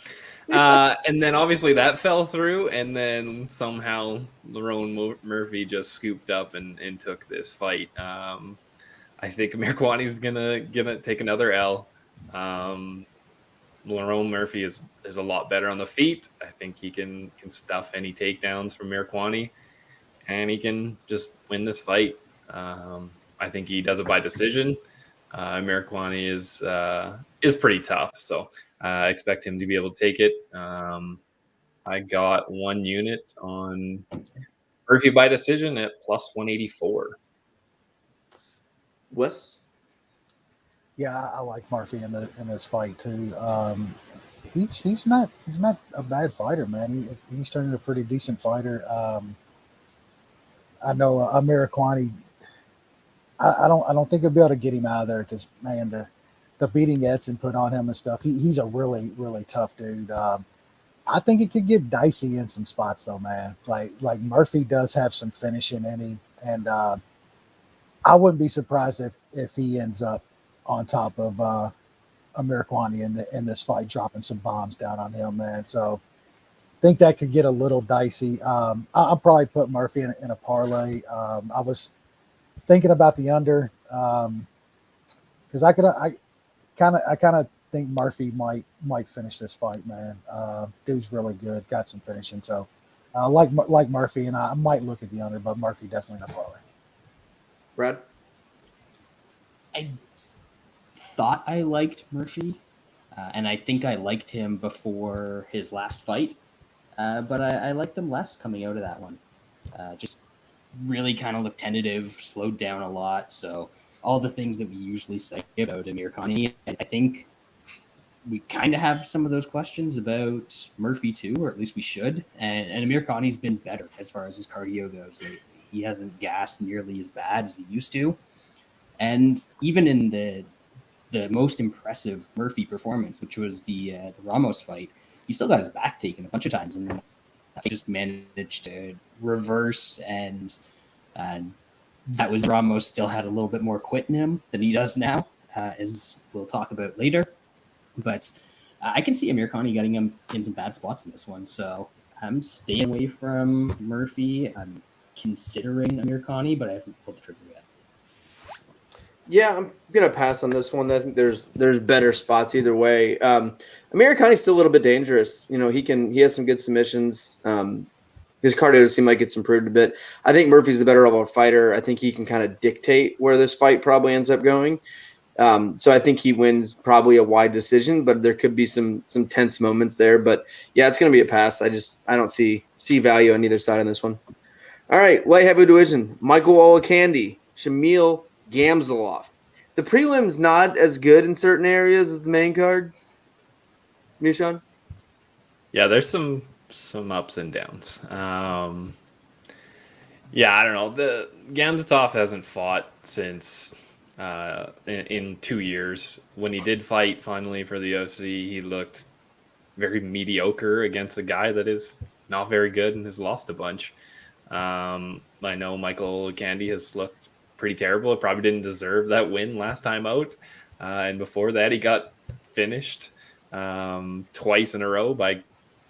And then obviously that fell through, and then somehow Lerone Murphy just scooped up and took this fight. I think Amirkhani's gonna take another L. Lerone Murphy is a lot better on the feet. I think he can stuff any takedowns from Amirkhani, and he can just win this fight. I think he does it by decision. Amirkhani is pretty tough, so I expect him to be able to take it. I got 1 unit on Murphy by decision at plus 184. Wes? Yeah, I like Murphy in this fight too. He's not a bad fighter, man. He's turned into a pretty decent fighter. I know Amirkhani. I don't think he'll be able to get him out of there because, man, the beating Edson put on him and stuff. He's a really, really tough dude. I think it could get dicey in some spots though, man. Like Murphy does have some finishing in him, and I wouldn't be surprised if he ends up on top of Amirkhani in this fight, dropping some bombs down on him, man. So I think that could get a little dicey. I'll probably put Murphy in a parlay. I was thinking about the under because I kind of think Murphy might finish this fight, man. Dude's really good, got some finishing. So like Murphy, and I might look at the under, but Murphy definitely in a parlay. Brad? I thought I liked Murphy, and I think I liked him before his last fight, but I liked him less coming out of that one. Just really kind of looked tentative, slowed down a lot. So all the things that we usually say about Amirkhani, and I think we kind of have some of those questions about Murphy too, or at least we should. And Amirkhani's been better as far as his cardio goes lately. He hasn't gassed nearly as bad as he used to. And even in the the most impressive Murphy performance, which was the Ramos fight, he still got his back taken a bunch of times, and he just managed to reverse, and that was Ramos still had a little bit more quit in him than he does now, as we'll talk about later. But I can see Amirkhani getting him in some bad spots in this one, so I'm staying away from Murphy. I'm considering Amirkhani, but I haven't pulled the trigger yet. Yeah, I'm gonna pass on this one. I think there's better spots either way. Amirkhani's still a little bit dangerous. You know, he has some good submissions. His cardio seems like it's improved a bit. I think Murphy's the better overall fighter. I think he can kind of dictate where this fight probably ends up going. So I think he wins probably a wide decision, but there could be some tense moments there. But yeah, it's gonna be a pass. I don't see value on either side on this one. All right, light heavyweight division: Michael Oleksiejczuk, Shamil Gamzatov. The prelim's not as good in certain areas as the main card. Nishan? Yeah, there's some ups and downs. Yeah, I don't know. The Gamzatov hasn't fought since in 2 years. When he did fight finally for the UFC, he looked very mediocre against a guy that is not very good and has lost a bunch. I know Michael Oleksiejczuk has looked pretty terrible. It probably didn't deserve that win last time out. And before that, he got finished twice in a row by,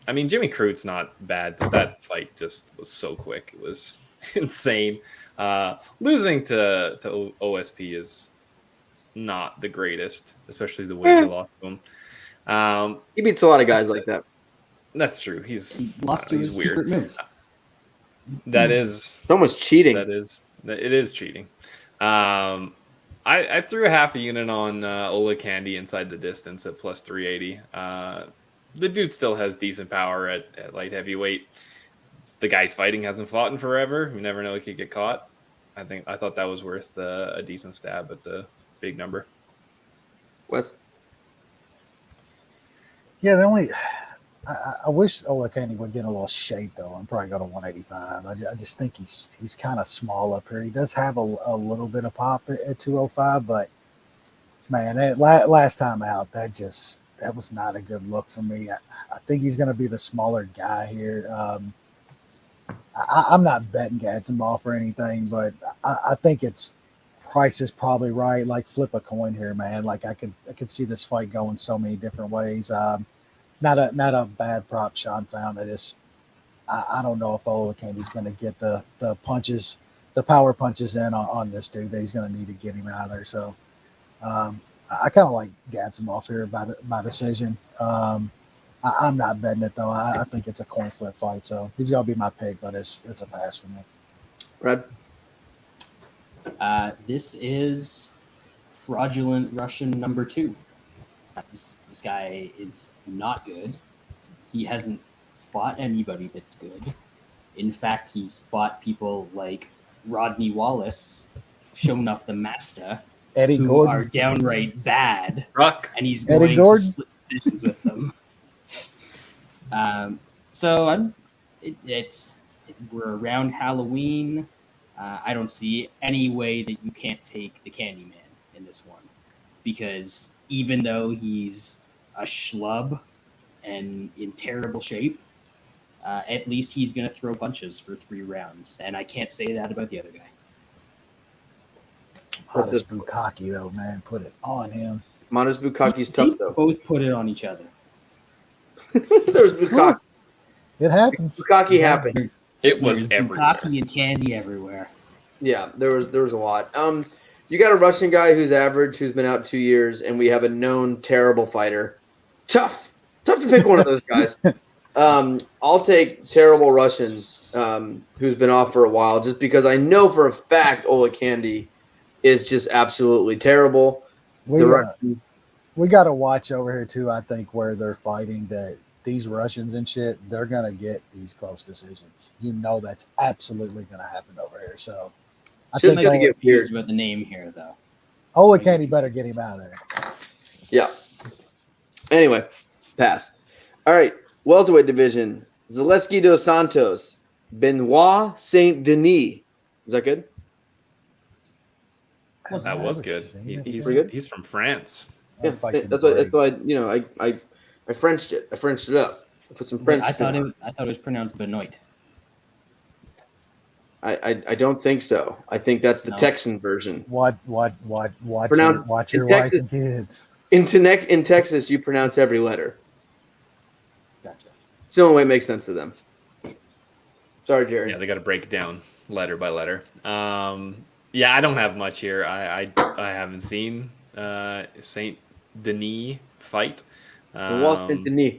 I mean, Jimmy Crute's not bad, but that fight just was so quick. It was insane. Losing to OSP is not the greatest, especially the way he lost to him. He beats a lot of guys like that. That's true. He lost to his secret move. That is almost cheating. It is cheating. I threw a half a unit on Oleksiejczuk inside the distance at plus 380. The dude still has decent power at light heavyweight. The guy's fighting hasn't fought in forever. You never know, he could get caught. I thought that was worth a decent stab at the big number. Wes? Yeah, the only I wish Oleksiejczuk would get in a little shape though. I'm probably going to 185. I just think he's kind of small up here. He does have a little bit of pop at 205, but man, last time out that was not a good look for me. I think he's going to be the smaller guy here. I'm not betting Gamzatov or anything, but I think its price is probably right. Like flip a coin here, man. Like I could see this fight going so many different ways. Not a bad prop Sean found. I don't know if Oleksiejczuk's going to get the punches, the power punches in on this dude. That he's going to need to get him out of there. So I kind of like Gamzatov here by decision. I'm not betting it though. I think it's a coin flip fight. So he's going to be my pick, but it's a pass for me. Brad? This is fraudulent Russian number 2. This guy is not good. He hasn't fought anybody that's good. In fact, he's fought people like Rodney Wallace, Shonuff the Master, Eddie who Gordon are downright bad, Ruck. and he's Eddie going Gordon. to split decisions with them. We're around Halloween. I don't see any way that you can't take the Candyman in this one, because even though he's a schlub and in terrible shape, at least he's going to throw punches for 3 rounds, and I can't say that about the other guy. Modest Bukaki though, man, put it on him. Modest Bukaki's tough though. Both put it on each other. There's Bukaki. It happens. Bukaki happened. It was There's everywhere. Bukaki and candy everywhere. Yeah, there was a lot. You got a Russian guy who's average, who's been out 2 years, and we have a known terrible fighter. Tough to pick one of those guys. I'll take terrible Russian, who's been off for a while, just because I know for a fact Oleksiejczuk is just absolutely terrible. We got to watch over here too. I think where they're fighting, that these Russians and shit, they're gonna get these close decisions. You know that's absolutely gonna happen over here. So I Shit's think gonna get weird. About the name here, though. Oleksiejczuk better get him out of there. Yeah. Anyway, pass. All right, welterweight division: Zaleski dos Santos, Benoit Saint Denis. Is that good? That was good. He's from France. Yeah, that's why I Frenched it. I Frenched it up. I put some French. I thought it was pronounced Benoit. I don't think so. I think that's the Texan version. Watch your wife and kids. In Texas, you pronounce every letter. Gotcha. It's the only way it makes sense to them. Sorry, Jerry. Yeah, they got to break it down letter by letter. Yeah, I don't have much here. I haven't seen Saint Denis fight. Denis.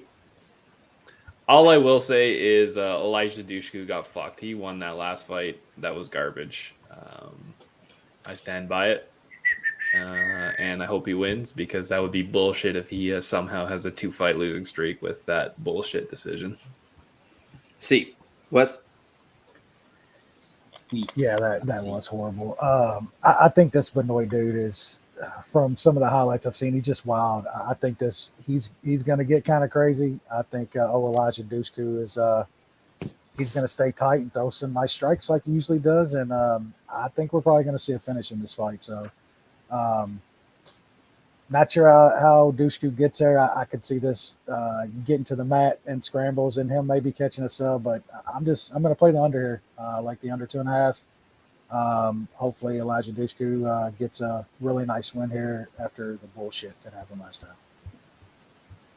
All I will say is Elijah Dushku got fucked. He won that last fight. That was garbage. I stand by it. And I hope he wins, because that would be bullshit if he somehow has a 2-fight losing streak with that bullshit decision. See, Wes? Yeah, that was horrible. I think this Benoit dude is, from some of the highlights I've seen, he's just wild. I think he's going to get kind of crazy. I think Elijah Dushku is he's going to stay tight and throw some nice strikes like he usually does, and I think we're probably going to see a finish in this fight. So, not sure how Dushku gets there. I could see this getting to the mat and scrambles, and him maybe catching a sub. But I'm going to play the under here, like the under 2.5. Hopefully Elijah Dushku gets a really nice win here after the bullshit that happened last time.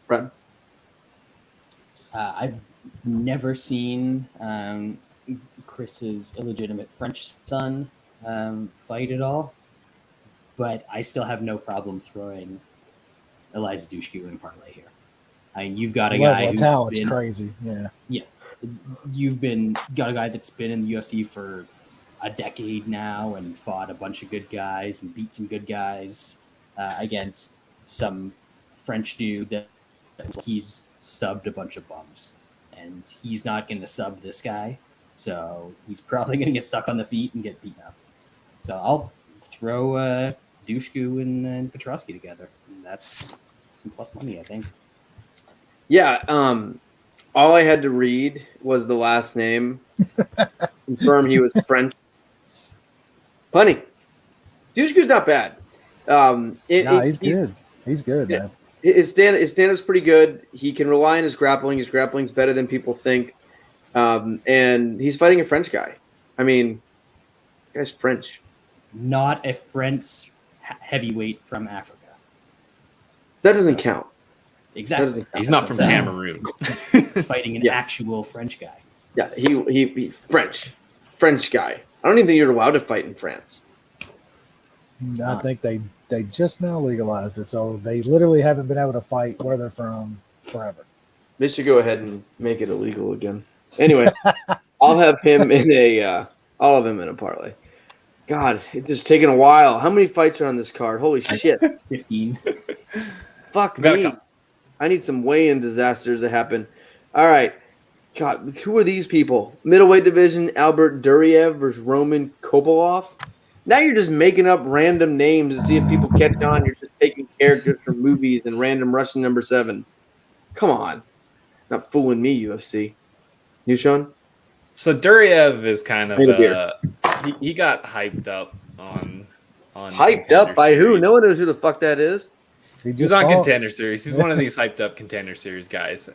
Brad? I've never seen Chris's illegitimate French son fight at all, but I still have no problem throwing Elijah Dushku in parlay here. I mean, you've got a guy who's talent's crazy. Yeah. You've got a guy that's been in the UFC for a decade now and fought a bunch of good guys and beat some good guys against some French dude that he's subbed a bunch of bums, and he's not going to sub this guy, so he's probably going to get stuck on the feet and get beaten up. So I'll throw Dushku and Petroski together, and that's some plus money, I think. Yeah, all I had to read was the last name. Confirm he was French. Funny. Dushku's not bad. He's good. He's good, man. His stand-up's pretty good. He can rely on his grappling. His grappling's better than people think. And he's fighting a French guy. I mean, the guy's French. Not a French heavyweight from Africa. That doesn't count. Exactly. That doesn't count. He's not from Cameroon. Fighting an actual French guy. Yeah, he French guy. I don't even think you're allowed to fight in France. I think they just now legalized it, so they literally haven't been able to fight where they're from forever. They should go ahead and make it illegal again. Anyway, I'll have him in a parlay. God, it's just taking a while. How many fights are on this card? Holy shit. 15. Fuck me. I need some weigh-in disasters to happen. All right. God, who are these people? Middleweight division, Albert Duraev versus Roman Kopylov. Now you're just making up random names to see if people catch on. You're just taking characters from movies and random Russian number 7. Come on. Not fooling me, UFC. You, Sean? So Duraev is kind of he got hyped up on hyped up by who? No one knows who the fuck that is. He's on Contender Series. He's one of these hyped up Contender Series guys.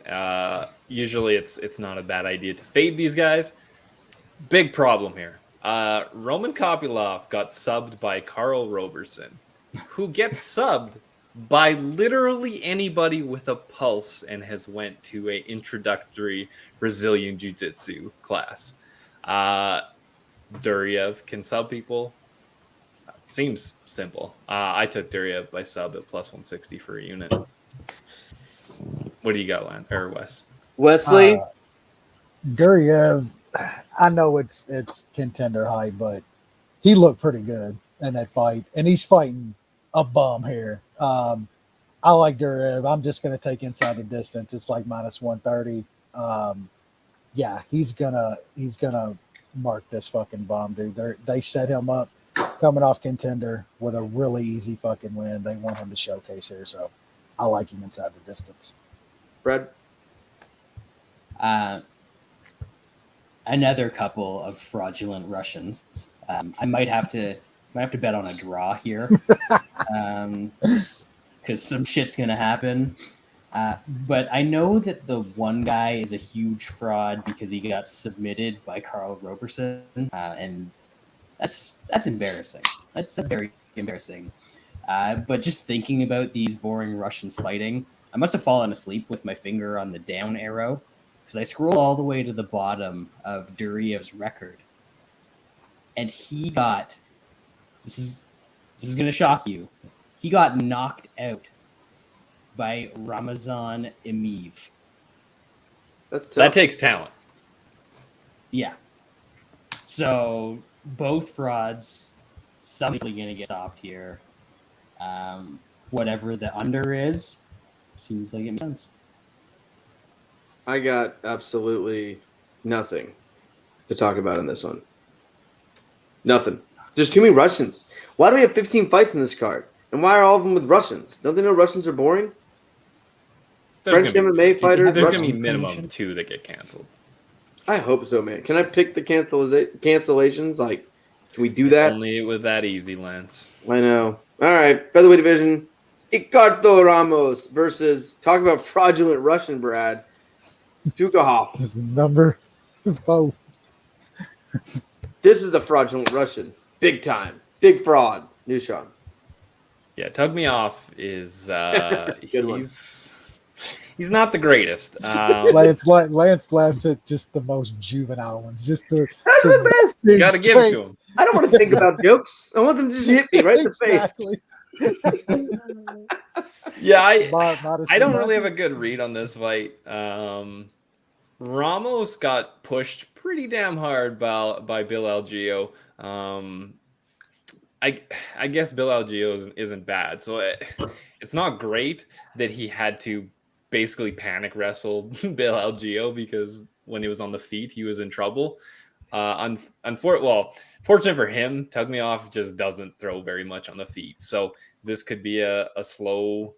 Usually it's not a bad idea to fade these guys. Big problem here. Roman Kopylov got subbed by Karl Roberson, who gets subbed by literally anybody with a pulse and has went to a introductory Brazilian Jiu-Jitsu class. Duraev can sub people. Seems simple. I took Duraev by sub at plus 160 for a unit. What do you got, Lan or Wes? Wesley? Duraev, I know it's contender hype, but he looked pretty good in that fight, and he's fighting a bum here. I like Duraev. I'm just going to take inside the distance. It's like minus 130. Yeah, he's gonna mark this fucking bum, dude. They set him up coming off contender with a really easy fucking win. They want him to showcase here, so I like him inside the distance. Brad? Another couple of fraudulent Russians. I might have to Might have to bet on a draw here, because some shit's gonna happen. But I know that the one guy is a huge fraud because he got submitted by Karl Roberson, and that's embarrassing. That's very embarrassing. But just thinking about these boring Russians fighting, I must have fallen asleep with my finger on the down arrow because I scrolled all the way to the bottom of Duraev's record, and he got this is gonna shock you. He got knocked out by Ramazan Emeev. That's tough. That takes talent. Yeah. So both frauds, somebody's going to get stopped here. Whatever the under is, seems like it makes sense. I got absolutely nothing to talk about in this one. Nothing. There's too many Russians. Why do we have 15 fights in this card? And why are all of them with Russians? Don't they know Russians are boring? French MMA fighters. There's going to Russian. be minimum 2 that get canceled. I hope so, man. Can I pick the cancellations? Like, can we do that? Only it was that easy, Lance. I know. All right, featherweight division. Ricardo Ramos versus, talk about fraudulent Russian, Brad. Tukhugov. This is number 4. This is the fraudulent Russian. Big time. Big fraud. Nushan. Yeah, Tug Me Off is Good one. he's not the greatest. Lance laughs at just the most juvenile ones. Just the That's the best. You got to give it to him. I don't want to think about jokes. I want them to just hit me right in the face. Exactly. Yeah, Modest I don't remark. really have a good read on this fight. Ramos got pushed pretty damn hard by Bill Algeo. I guess Bill Algeo isn't bad, so it's not great that he had to basically panic wrestle Bill Algeo because when he was on the feet, he was in trouble. Fortunate for him, Tug Me Off just doesn't throw very much on the feet, so this could be a slow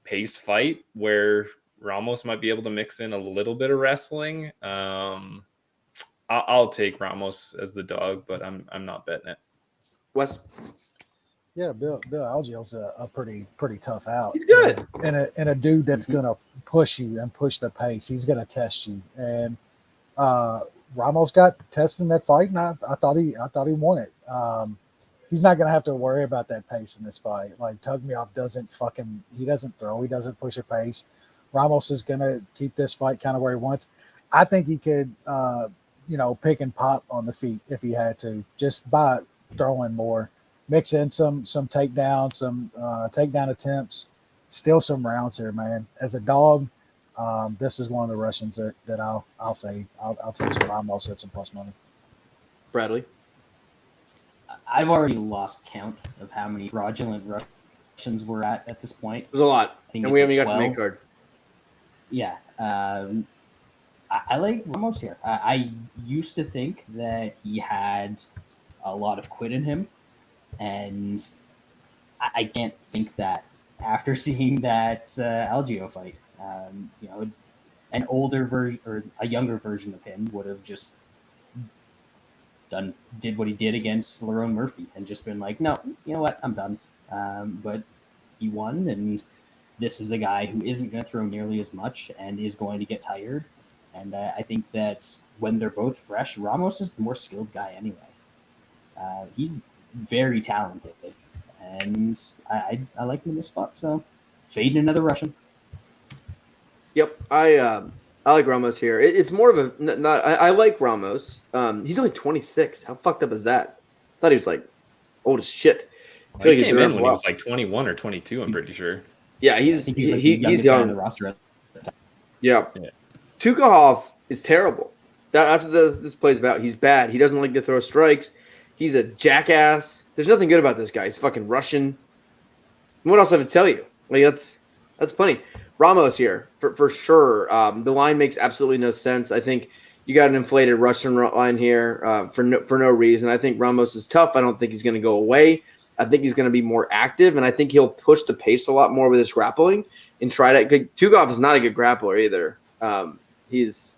paced fight where Ramos might be able to mix in a little bit of wrestling. I'll take Ramos as the dog, but I'm not betting it. Wes, Yeah, Bill Algeo's a pretty tough out. he's good. And a dude that's gonna push you and push the pace. He's gonna test you. And Ramos got tested in that fight, and I thought he won it. He's not gonna have to worry about that pace in this fight. Like Tug Me Off doesn't throw, he doesn't push a pace. Ramos is gonna keep this fight kind of where he wants. I think he could pick and pop on the feet if he had to, just by throwing more. Mix in some takedown, some takedown attempts, steal some rounds here, man. As a dog, this is one of the Russians that I'll fade. I'll take some Ramos at some plus money. Bradley. I've already lost count of how many fraudulent Russians we're at this point. There's a lot. I think And it's we haven't like got to main 12. card. Yeah. I like Ramos here. I used to think that he had a lot of quit in him, and I can't think that after seeing that Algeo fight. An older version or a younger version of him would have just did what he did against Lerone Murphy and just been like, no, you know what, I'm done. But he won, and this is a guy who isn't going to throw nearly as much and is going to get tired. And I think that when they're both fresh, Ramos is the more skilled guy anyway. He's very talented, and I like him in this spot. So, fading another Russian. Yep, I like Ramos here. It's more of a not. I like Ramos. He's only 26. How fucked up is that? I thought he was like old as shit. I feel He like came he's in been when around he was like 21 or 22, I'm pretty sure. Yeah, I he's think he's like the youngest guy on the roster. Yeah. Tukhugov is terrible. That's what this play's about. He's bad. He doesn't like to throw strikes. He's a jackass. There's nothing good about this guy. He's fucking Russian. What else I have to tell you? Like that's plenty. Ramos here for sure. The line makes absolutely no sense. I think you got an inflated Russian line here for no reason. I think Ramos is tough. I don't think he's going to go away. I think he's going to be more active, and I think he'll push the pace a lot more with his grappling and try to. Tukhugov is not a good grappler either. He's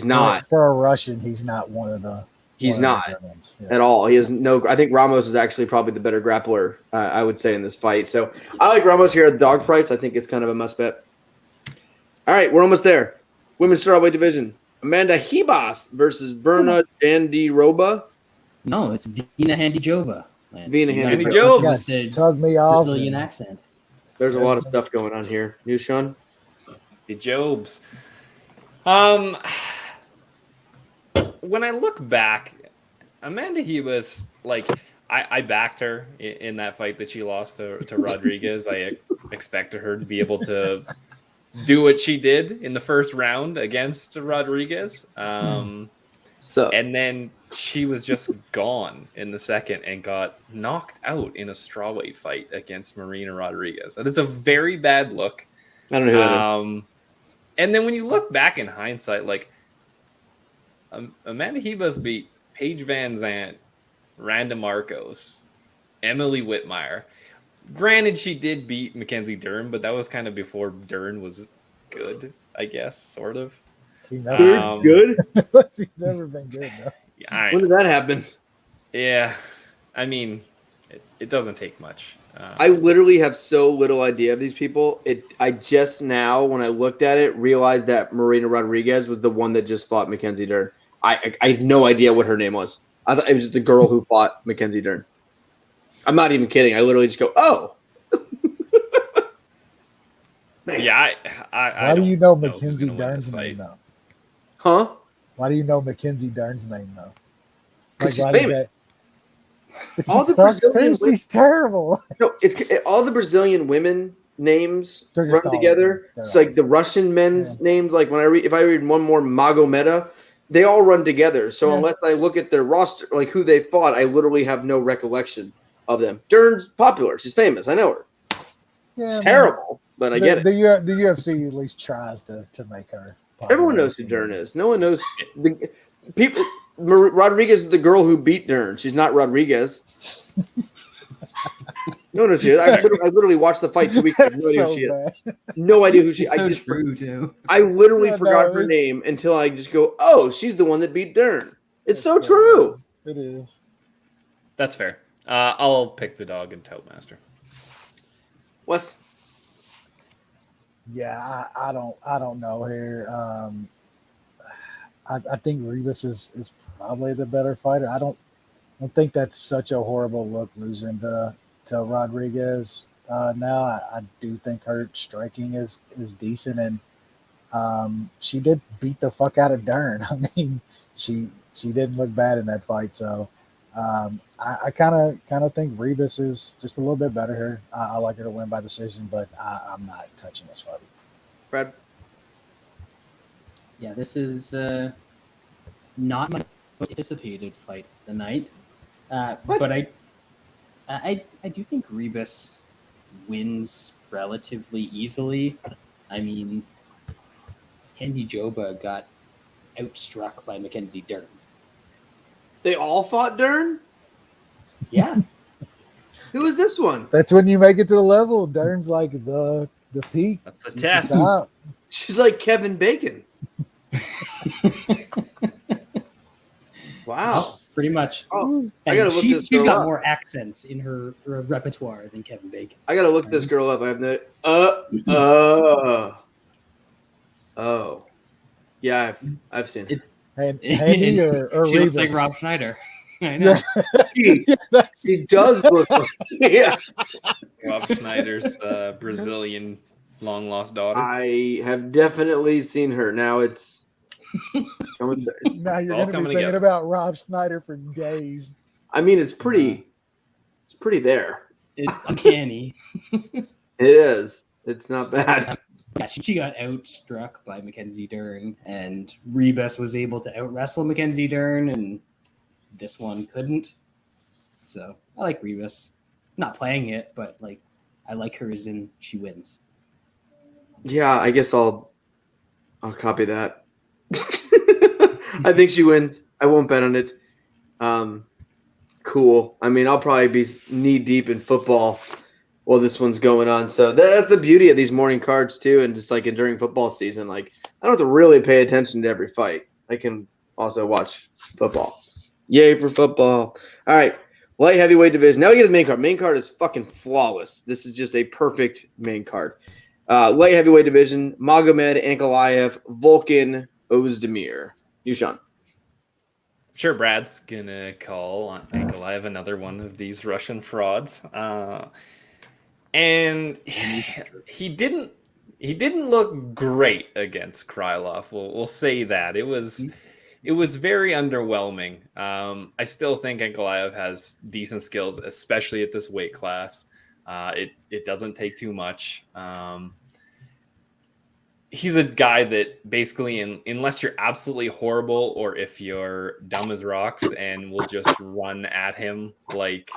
not. For a Russian, he's not one of the He's Or not Ramos, yeah. at all. He has no. I think Ramos is actually probably the better grappler. I would say in this fight. So I like Ramos here at the dog price. I think it's kind of a must bet. All right, we're almost there. Women's strawweight division: Amanda Ribas versus Berna Jandiroba. No, it's Vina Jandiroba. Vina Jandiroba. With Yeah, the tug me off. Brazilian accent. There's a lot of stuff going on here. You, Sean? The Jobs. When I look back, Amanda Ribas, like I backed her in that fight that she lost to Rodriguez. I expected her to be able to do what she did in the first round against Rodriguez. And then she was just gone in the second and got knocked out in a strawweight fight against Marina Rodriguez. That is a very bad look. I don't know who that is. And then when you look back in hindsight, like Amanda Ribas beat Paige Van Zandt, Randa Marcos, Emily Whitmire. Granted, she did beat Mackenzie Dern, but that was kind of before Dern was good, I guess, sort of. She never, Good? she's never been good, though. Yeah, When did that happen? yeah, I mean, it doesn't take much. I literally have so little idea of these people. I just now, when I looked at it, realized that Marina Rodriguez was the one that just fought Mackenzie Dern. I have no idea what her name was. I thought it was just the girl who fought Mackenzie Dern. I'm not even kidding. I literally just go, oh. Yeah, I Why do don't you know who's Mackenzie gonna win Dern's this name, fight. though? Huh? Why do you know Mackenzie Dern's name, though? Because she's why does famous. that? But All she the sucks, Brazilian too. She's terrible. No, it's all the Brazilian women names They're run just all- together. they're It's all- like the Russian men's names. Like if I read one more Magomeda, they all run together. So Yeah. unless I look at their roster, like who they fought, I literally have no recollection of them. Dern's popular. She's famous. I know her. Yeah, It's man. terrible, but I get it. The UFC at least tries to make her popular. Everyone knows who Dern is. No one knows. People. Rodriguez is the girl who beat Dern. She's not Rodriguez. No one knows who she is. I literally watched the fight 2 weeks ago. That's No idea so who she is. bad. No idea who she is. It's so I just true, too. I literally Yeah, forgot no, her it's- name until I just go, oh, she's the one that beat Dern. It's so That's so true. It is. That's fair. I'll pick the dog and Toastmaster. Wes? Yeah, I don't know here. I think Ribas is probably the better fighter. I don't think that's such a horrible look losing to Rodriguez. Now I do think her striking is decent, and she did beat the fuck out of Dern. I mean, she didn't look bad in that fight. So I kind of think Ribas is just a little bit better here. I like her to win by decision, but I'm not touching this fight. Brad? Yeah, this is not my most anticipated fight of the night. But I do think Ribas wins relatively easily. I mean, Jandiroba got outstruck by Mackenzie Dern. They all fought Dern? Yeah. Who is this one? That's when you make it to the level. Dern's like the peak. That's the She's test. the top. She's like Kevin Bacon. Wow. Pretty much. Oh, I And gotta look this she's girl got up. more accents in her repertoire than Kevin Bacon. I gotta look this girl up. I have no. Oh. Yeah, I've seen it. Handy or She looks Ribas? like Rob Schneider. I know. Yeah, that's, He does look like. Yeah. Rob Schneider's Brazilian long lost daughter. I have definitely seen her. Now it's coming. now you're all going to be coming thinking together. about Rob Schneider for days. I mean, it's pretty there. It's uncanny. It is. It's not bad. Yeah, she got outstruck by Mackenzie Dern, and Ribas was able to out-wrestle Mackenzie Dern, and this one couldn't. So I like Ribas. Not playing it, but like I like her as in she wins. Yeah, I guess I'll copy that. I think she wins. I won't bet on it. Cool. I mean, I'll probably be knee deep in football while this one's going on. So that's the beauty of these morning cards too, and just like during football season, like I don't have to really pay attention to every fight. I can also watch football. Yay for football. All right. Light heavyweight division. Now we get to the main card. Main card is fucking flawless. This is just a perfect main card. Light heavyweight division. Magomed Ankalaev, Volkan Oezdemir. You, Sean. Sure, Brad's gonna call on Ankalaev, another one of these Russian frauds. And he didn't look great against Krylov. We'll say that. It was very underwhelming. I still think Ankalaev has decent skills, especially at this weight class. It doesn't take too much. He's a guy that basically, unless you're absolutely horrible or if you're dumb as rocks and will just run at him like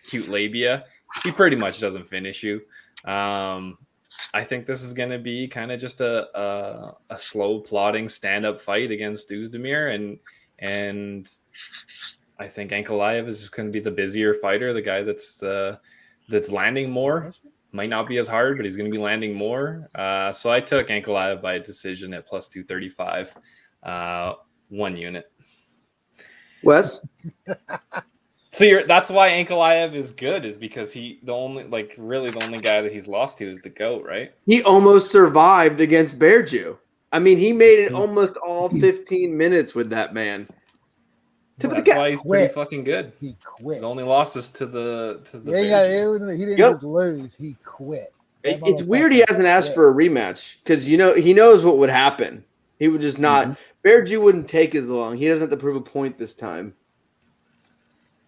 cute labia, he pretty much doesn't finish you. I think this is going to be kind of just a slow, plodding stand-up fight against Oezdemir, and I think Ankalaev is just going to be the busier fighter, the guy that's landing more. Might not be as hard, but he's going to be landing more. So I took Ankalaev by decision at plus 235, 1 unit. Wes? So that's why Ankalaev is good, is because the only guy that he's lost to is the GOAT, right? He almost survived against Bearju. I mean, he made it almost all 15 minutes with that man. That's why he's pretty fucking good. He quit. His only losses to the he didn't just lose. He quit. It's weird he hasn't asked for a rematch because he knows what would happen. He would just not. Mm-hmm. Bearju wouldn't take as long. He doesn't have to prove a point this time.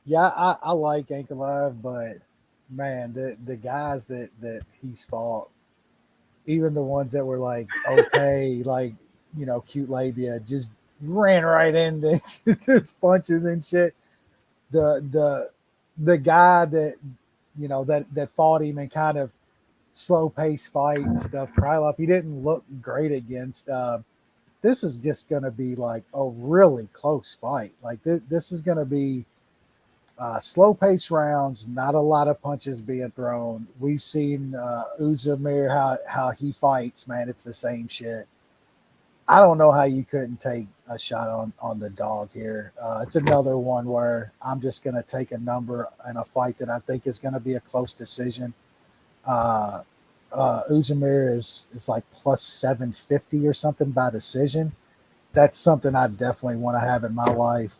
Yeah, I like Ankalaev, but man, the guys that he's fought, even the ones that were like okay, like cute labia, just ran right into his punches and shit. The guy that that fought him in kind of slow pace fight and stuff, Krylov, he didn't look great against. This is just going to be like a really close fight. Like this is going to be slow pace rounds, not a lot of punches being thrown. We've seen Oezdemir how he fights, man. It's the same shit. I don't know how you couldn't take a shot on the dog here. It's another one where I'm just going to take a number in a fight that I think is going to be a close decision. Oezdemir is like plus 750 or something by decision. That's something I definitely want to have in my life.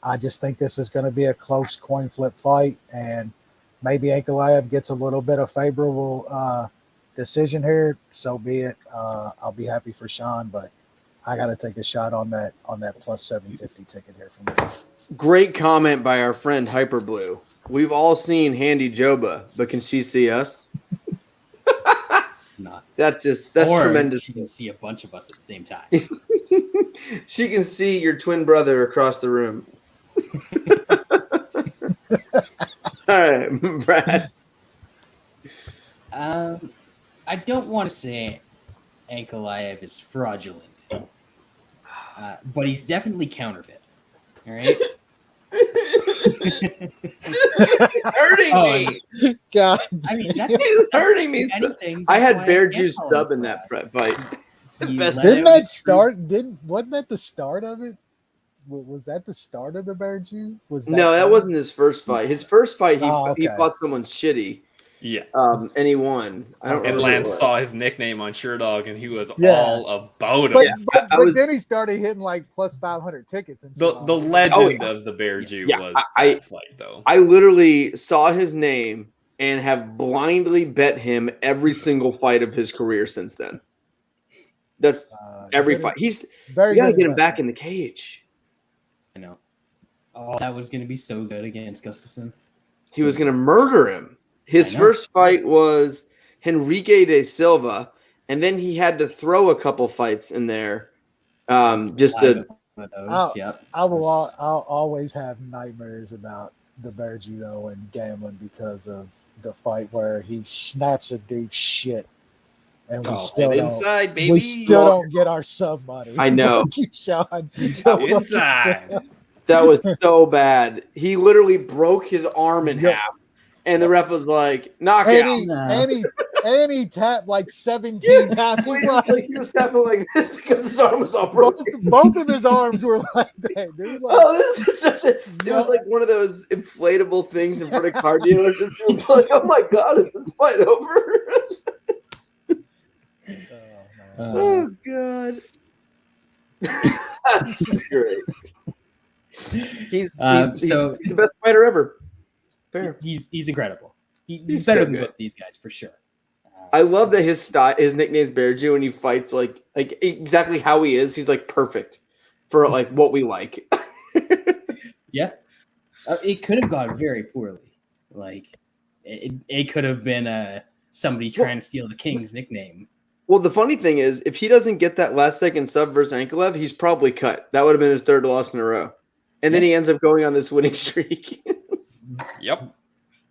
I just think this is going to be a close coin flip fight, and maybe Ankalaev gets a little bit of favorable decision here, so be it. I'll be happy for Sean, but I got to take a shot on that plus 750 ticket here from me. Great comment by our friend Hyperblue. We've all seen Handy Joba, but can she see us? Not. That's or tremendous. She can see a bunch of us at the same time. She can see your twin brother across the room. All right, Brad. I don't want to say Ankalaev is fraudulent, but he's definitely counterfeit. All right. Hurting me. God, I mean, that's hurting me. anything. I had Bearju's stub in that fight. Didn't that start? Wasn't that the start of it? Was that the start of the Bearju? That wasn't his first fight. His first fight, he okay. fought someone shitty. Yeah. And he won. And Lance saw his nickname on Sherdog, and he was all about it. But then he started hitting like plus 500 tickets. And the legend of the Bearju was that fight, though. I literally saw his name and have blindly bet him every single fight of his career since then. That's every fight. He's very good. You gotta get him back in the cage. I know. Oh, that was going to be so good against Gustafsson. He was going to murder him. His first fight was Henrique de Silva, and then he had to throw a couple fights in there. I'll always have nightmares about the Bearju though and gambling because of the fight where he snaps a dude's shit. And we still don't get our sub money. I know. Sean. Inside. That was so bad. He literally broke his arm in half. And the ref was like, knock it out. And And he tapped like 17 times. He's like, He was tapping like this because his arm was all broken. both of his arms were like that, dude. Like, Oh, this is such a. It was like one of those inflatable things in front of car dealerships. Like, oh my god, is this fight over? Oh god. That's great. He's the best fighter ever. Fair. He's incredible. He's so better than good. both these guys for sure. I love that his nickname is Bear Jew, and he fights like exactly how he is. He's like perfect for like what we like. Yeah, it could have gone very poorly. Like it could have been somebody trying to steal the King's nickname. Well, the funny thing is, if he doesn't get that last second sub versus Ankalaev, he's probably cut. That would have been his third loss in a row, and then he ends up going on this winning streak. Yep.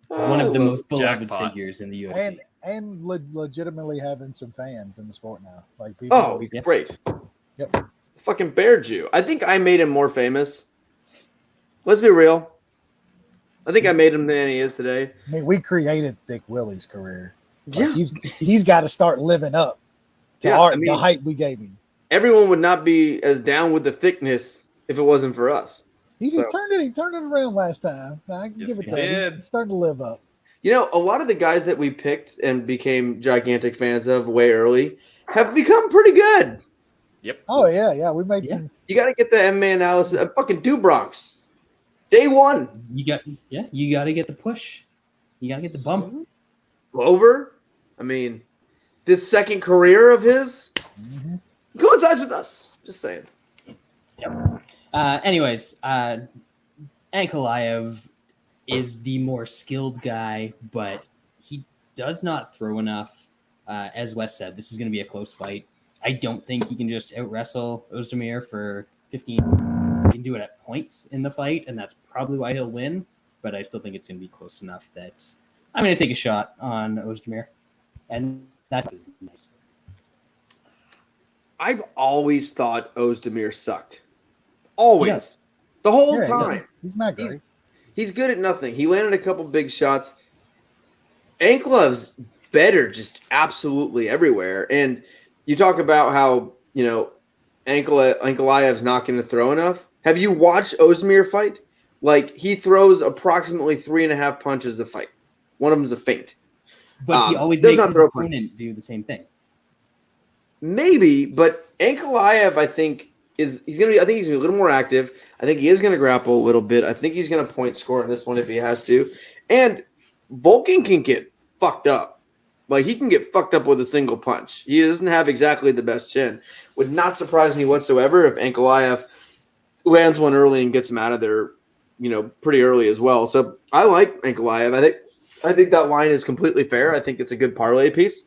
One of the most beloved jackpot. figures in the UFC. and legitimately having some fans in the sport now. Like people. Oh, great. Yep. Fucking Bear Jew. I think I made him more famous. Let's be real. I think I made him than he is today. I mean, we created Thick Willie's career. Yeah. Like he's got to start living up to the hype we gave him. Everyone would not be as down with the thickness if it wasn't for us. He turned it around last time. I can give it that. He's starting to live up. You know, a lot of the guys that we picked and became gigantic fans of way early have become pretty good. Yep. Oh yeah. We made some. You got to get the MMA analysis. Fucking Bronx. Day one. You got to get the push. You got to get the bump. Glover. I mean, this second career of his coincides with us. Just saying. Yep. Anyways, Ankalaev is the more skilled guy, but he does not throw enough. As Wes said, this is going to be a close fight. I don't think he can just out-wrestle Oezdemir for 15. He can do it at points in the fight, and that's probably why he'll win, but I still think it's going to be close enough that I'm going to take a shot on Oezdemir, and that's nice. I've always thought Oezdemir sucked. Always. Yes. The whole time. He's not great. He's good at nothing. He landed a couple big shots. Ankalev's better just absolutely everywhere. And you talk about how, you know, Ankalaev's not going to throw enough. Have you watched Oezdemir fight? Like, he throws approximately 3.5 punches a fight. One of them's a feint. But he always makes his opponent do the same thing. Maybe, but Ankalaev, I think, he's going to be a little more active. I think he is going to grapple a little bit. I think he's going to point score in this one if he has to. And Volkan can get fucked up. Like, he can get fucked up with a single punch. He doesn't have exactly the best chin. Would not surprise me whatsoever if Ankalaev lands one early and gets him out of there, you know, pretty early as well. So I like Ankalaev. I think that line is completely fair. I think it's a good parlay piece.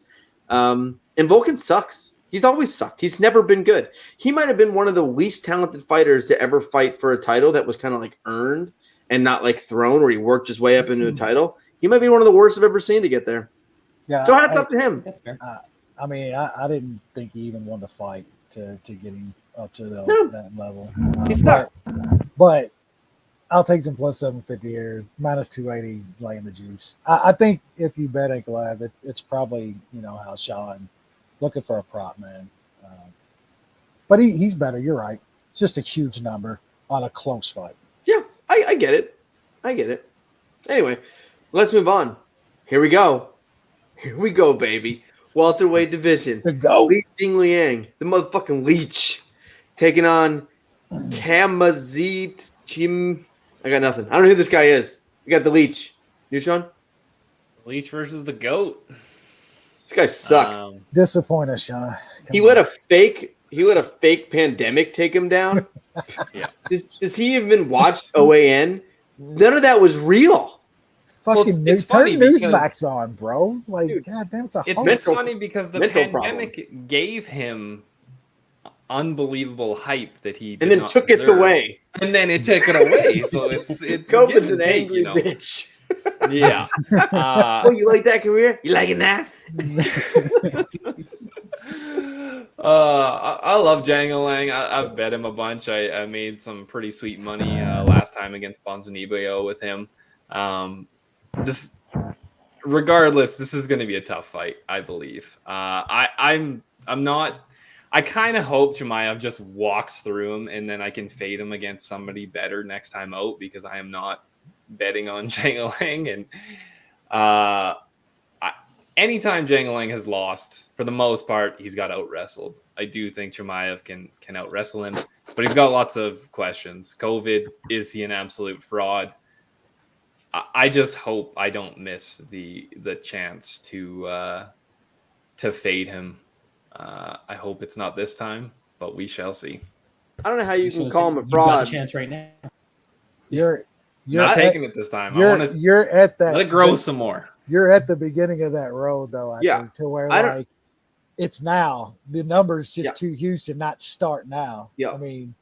And Volkan sucks. He's always sucked. He's never been good. He might have been one of the least talented fighters to ever fight for a title that was kind of like earned and not like thrown, where he worked his way up into a title. He might be one of the worst I've ever seen to get there. Yeah. So hats up to him. That's fair. I mean, I didn't think he even won the fight to get him up to that level. He's stuck. But I'll take some plus 750 here, minus 280 laying the juice. I think if you bet Ankalaev, it's probably, you know, how Sean looking for a prop, man. But he's better. You're right. It's just a huge number on a close fight. Yeah, I get it. I get it. Anyway, let's move on. Here we go. Here we go, baby. Welterweight division. The GOAT. Li Jingliang, the motherfucking leech, taking on Kamazit Chim. I got nothing. I don't know who this guy is. We got the leech. You, Sean? Leech versus the GOAT. This guy sucked. Disappointed, Sean. He let a fake pandemic take him down. Yeah. Does he even watch OAN? None of that was real. Fucking it's turn funny because- Newsmax on, bro. Like, Dude, goddamn, it's a It's hoax. funny because the mental pandemic gave him unbelievable hype that he did And then not took it deserve. away. And then it took it away. So it's COVID's give and an take, angry you know. bitch. Yeah. Oh, you like that career? You like it now? I love Jangalang. I've bet him a bunch. I made some pretty sweet money last time against Bonzanibio with him. Just regardless, this is going to be a tough fight, I believe. I'm not. I kind of hope Chimaev just walks through him, and then I can fade him against somebody better next time out, because I am not betting on Jangalang. And anytime Jangalang has lost, for the most part, he's got out wrestled. I do think Chimaev can out wrestle him, but he's got lots of questions. COVID, is he an absolute fraud? I just hope I don't miss the chance to fade him. I hope it's not this time, but we shall see. I don't know how you can call him a You've got fraud. the chance right now. You're not taking it this time. You're at that. Let it grow some more. You're at the beginning of that road, though. I think, to where like it's now. The number is just too huge to not start now. Yeah. I mean,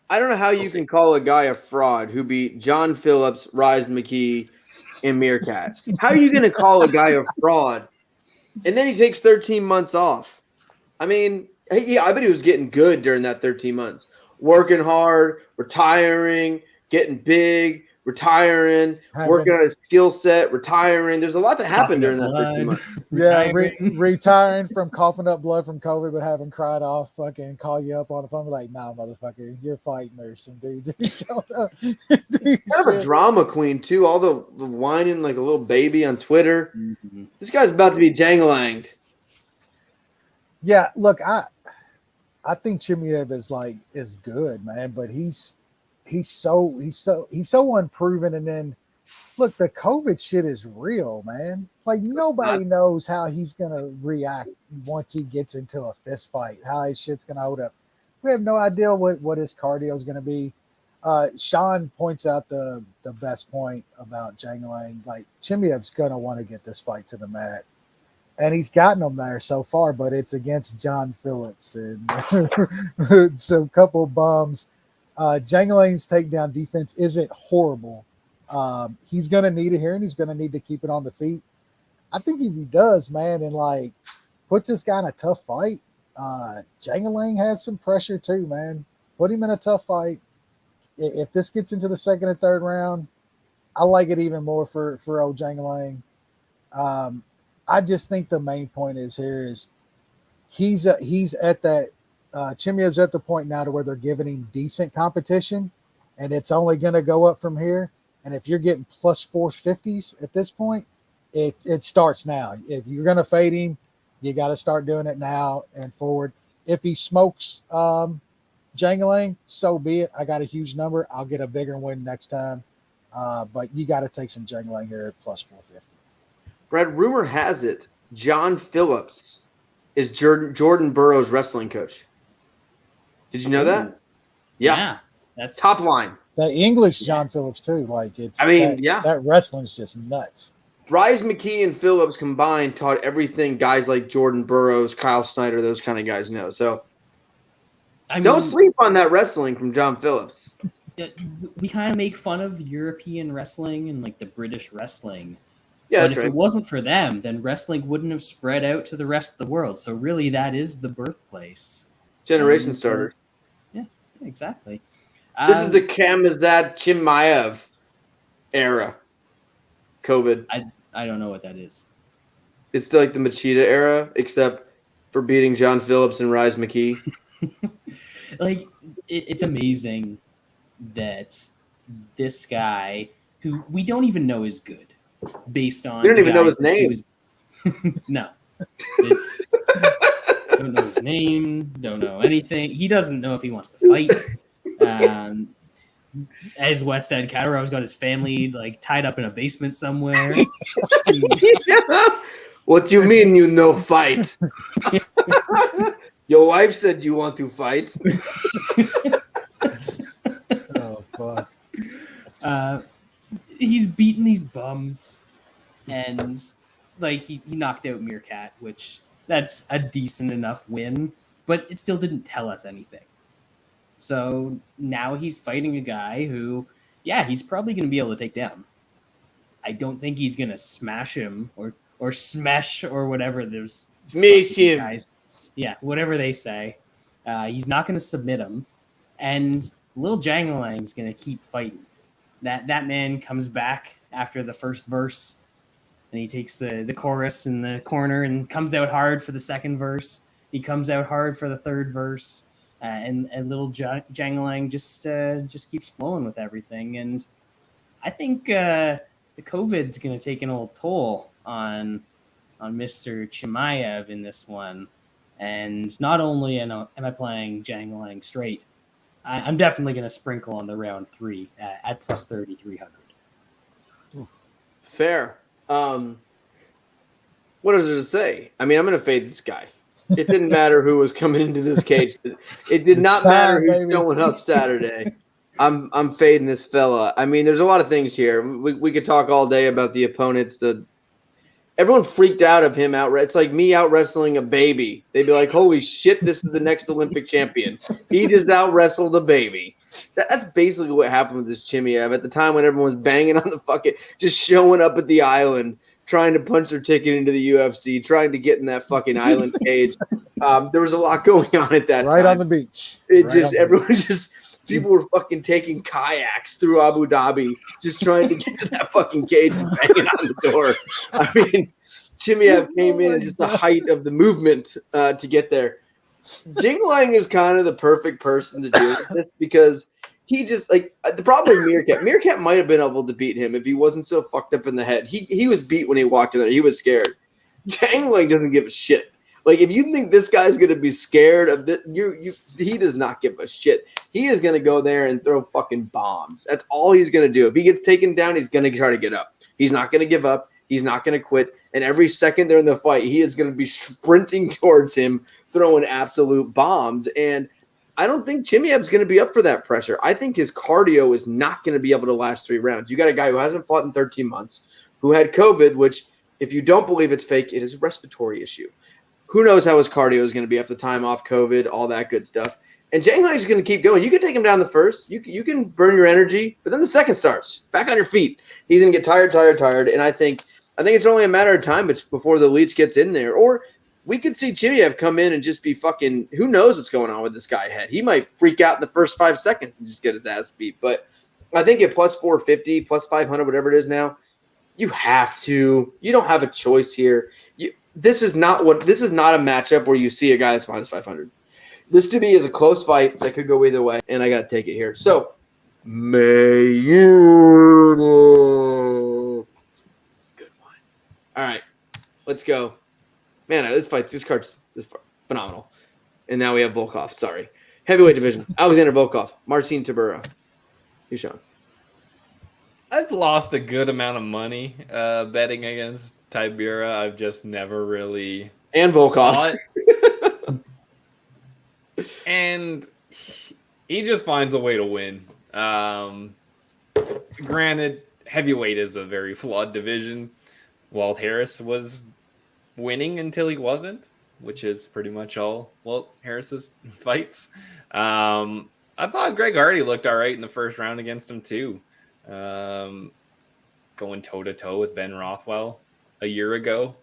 I don't know how you can call a guy a fraud who beat John Phillips, Rise McKee, and Meerkat. How are you going to call a guy a fraud? And then he takes 13 months off. I mean, I bet he was getting good during that 13 months. Working hard, retiring, getting big, retiring, working on his skill set, retiring. There's a lot that happened during that 13 months. Yeah, retiring from coughing up blood from COVID, but having cried off, fucking call you up on the phone, like, nah, motherfucker, you're fighting. There's some dudes who showed up. Kind of a drama queen, too. All the whining like a little baby on Twitter. Mm-hmm. This guy's about to be Jangalanged. Yeah, look, I think Chimaev is good, man, but he's so unproven. And then look, the COVID shit is real, man. Like, nobody knows how he's gonna react once he gets into a fist fight, how his shit's gonna hold up. We have no idea what his cardio is gonna be. Sean points out the best point about Jangalang. Like, Chimaev's gonna want to get this fight to the mat. And he's gotten them there so far, but it's against John Phillips and some couple bums. Jangalang's takedown defense isn't horrible. He's going to need it here, and he's going to need to keep it on the feet. I think if he does, man, and like puts this guy in a tough fight, Jangalang has some pressure too, man. Put him in a tough fight. If this gets into the second and third round, I like it even more for old Jangalang. I just think the main point is he's at that Chimaev's at the point now to where they're giving him decent competition, and it's only going to go up from here. And if you're getting plus 450s at this point, it starts now. If you're going to fade him, you got to start doing it now and forward. If he smokes Jangalang, so be it. I got a huge number. I'll get a bigger win next time. But you got to take some Jangalang here at plus 450. Brad, rumor has it John Phillips is Jordan Burroughs' wrestling coach. Did you know that? Yeah. That's top line. The English John Phillips too. Like, it's. That wrestling's just nuts. Rise McKee and Phillips combined taught everything guys like Jordan Burroughs, Kyle Snyder, those kind of guys know. So don't sleep on that wrestling from John Phillips. We kind of make fun of European wrestling and like the British wrestling. Yeah, but if it wasn't for them, then wrestling wouldn't have spread out to the rest of the world. So really, that is the birthplace. Generation starter. Yeah, exactly. This is the Gamzatov Chimaev era. COVID. I don't know what that is. It's like the Machida era, except for beating John Phillips and Rise McKee. Like, it's amazing that this guy, who we don't even know is good, based on... We don't even know his name. No. Don't know his name, don't know anything. He doesn't know if he wants to fight. As Wes said, Kadarov's got his family like tied up in a basement somewhere. What do you mean you no fight? Your wife said you want to fight. Oh, fuck. He's beaten these bums, and like he knocked out Meerkat, which that's a decent enough win, but it still didn't tell us anything. So now he's fighting a guy who, yeah, he's probably going to be able to take down. I don't think he's going to smash him or smash or whatever. There's smash him, guys. Yeah, whatever they say. He's not going to submit him, and Lil Jangalang's going to keep fighting. That man comes back after the first verse, and he takes the chorus in the corner and comes out hard for the second verse. He comes out hard for the third verse, and little Jangalang just keeps flowing with everything. And I think the COVID's going to take an old toll on Mr. Chimaev in this one. And not only am I playing Jangalang straight, I'm definitely going to sprinkle on the round 3 at plus 3,300. Fair. What is there to say? I mean, I'm going to fade this guy. It didn't matter who was coming into this cage. It did not matter who's showing up Saturday. I'm fading this fella. I mean, there's a lot of things here. We could talk all day about the opponents. Everyone freaked out of him out. It's like me out wrestling a baby. They'd be like, "Holy shit, this is the next Olympic champion." He just out wrestled a baby. That's basically what happened with this Chimaev at the time when everyone was banging on the fucking, just showing up at the island, trying to punch their ticket into the UFC, trying to get in that fucking island cage. There was a lot going on at that time. Right on the beach. People were fucking taking kayaks through Abu Dhabi, just trying to get to that fucking cage and banging on the door. I mean, Chimaev came in at just the height of the movement to get there. Jangalang is kind of the perfect person to do this because he just, like, the problem with Meerkat might have been able to beat him if he wasn't so fucked up in the head. He was beat when he walked in there. He was scared. Jangalang doesn't give a shit. Like, if you think this guy's going to be scared of this, he does not give a shit. He is going to go there and throw fucking bombs. That's all he's going to do. If he gets taken down, he's going to try to get up. He's not going to give up. He's not going to quit. And every second they're in the fight, he is going to be sprinting towards him, throwing absolute bombs. And I don't think Chimaev's going to be up for that pressure. I think his cardio is not going to be able to last 3 rounds. You got a guy who hasn't fought in 13 months, who had COVID, which, if you don't believe it's fake, it is a respiratory issue. Who knows how his cardio is going to be after the time off COVID, all that good stuff. And Jangalang is going to keep going. You can take him down the first. You can burn your energy, but then the second starts. Back on your feet. He's going to get tired. And I think it's only a matter of time before the Leech gets in there. Or we could see Chimaev come in and just be fucking – who knows what's going on with this guy head. He might freak out in the first 5 seconds and just get his ass beat. But I think at plus 450, plus 500, whatever it is now, you have to – you don't have a choice here. This is not a matchup where you see a guy that's minus 500. This to me is a close fight that could go either way, and I got to take it here. So, may you good one. All right, let's go. Man, this card's phenomenal. And now we have Volkov. Sorry, heavyweight division: Alexander Volkov, Marcin Tybura. Who's Sean? I've lost a good amount of money betting against Tybura. I've just never really Volkov saw it. And he just finds a way to win. Granted, heavyweight is a very flawed division. Walt Harris was winning until he wasn't, which is pretty much all Walt Harris's fights. I thought Greg Hardy looked all right in the first round against him too. Going toe-to-toe with Ben Rothwell a year ago.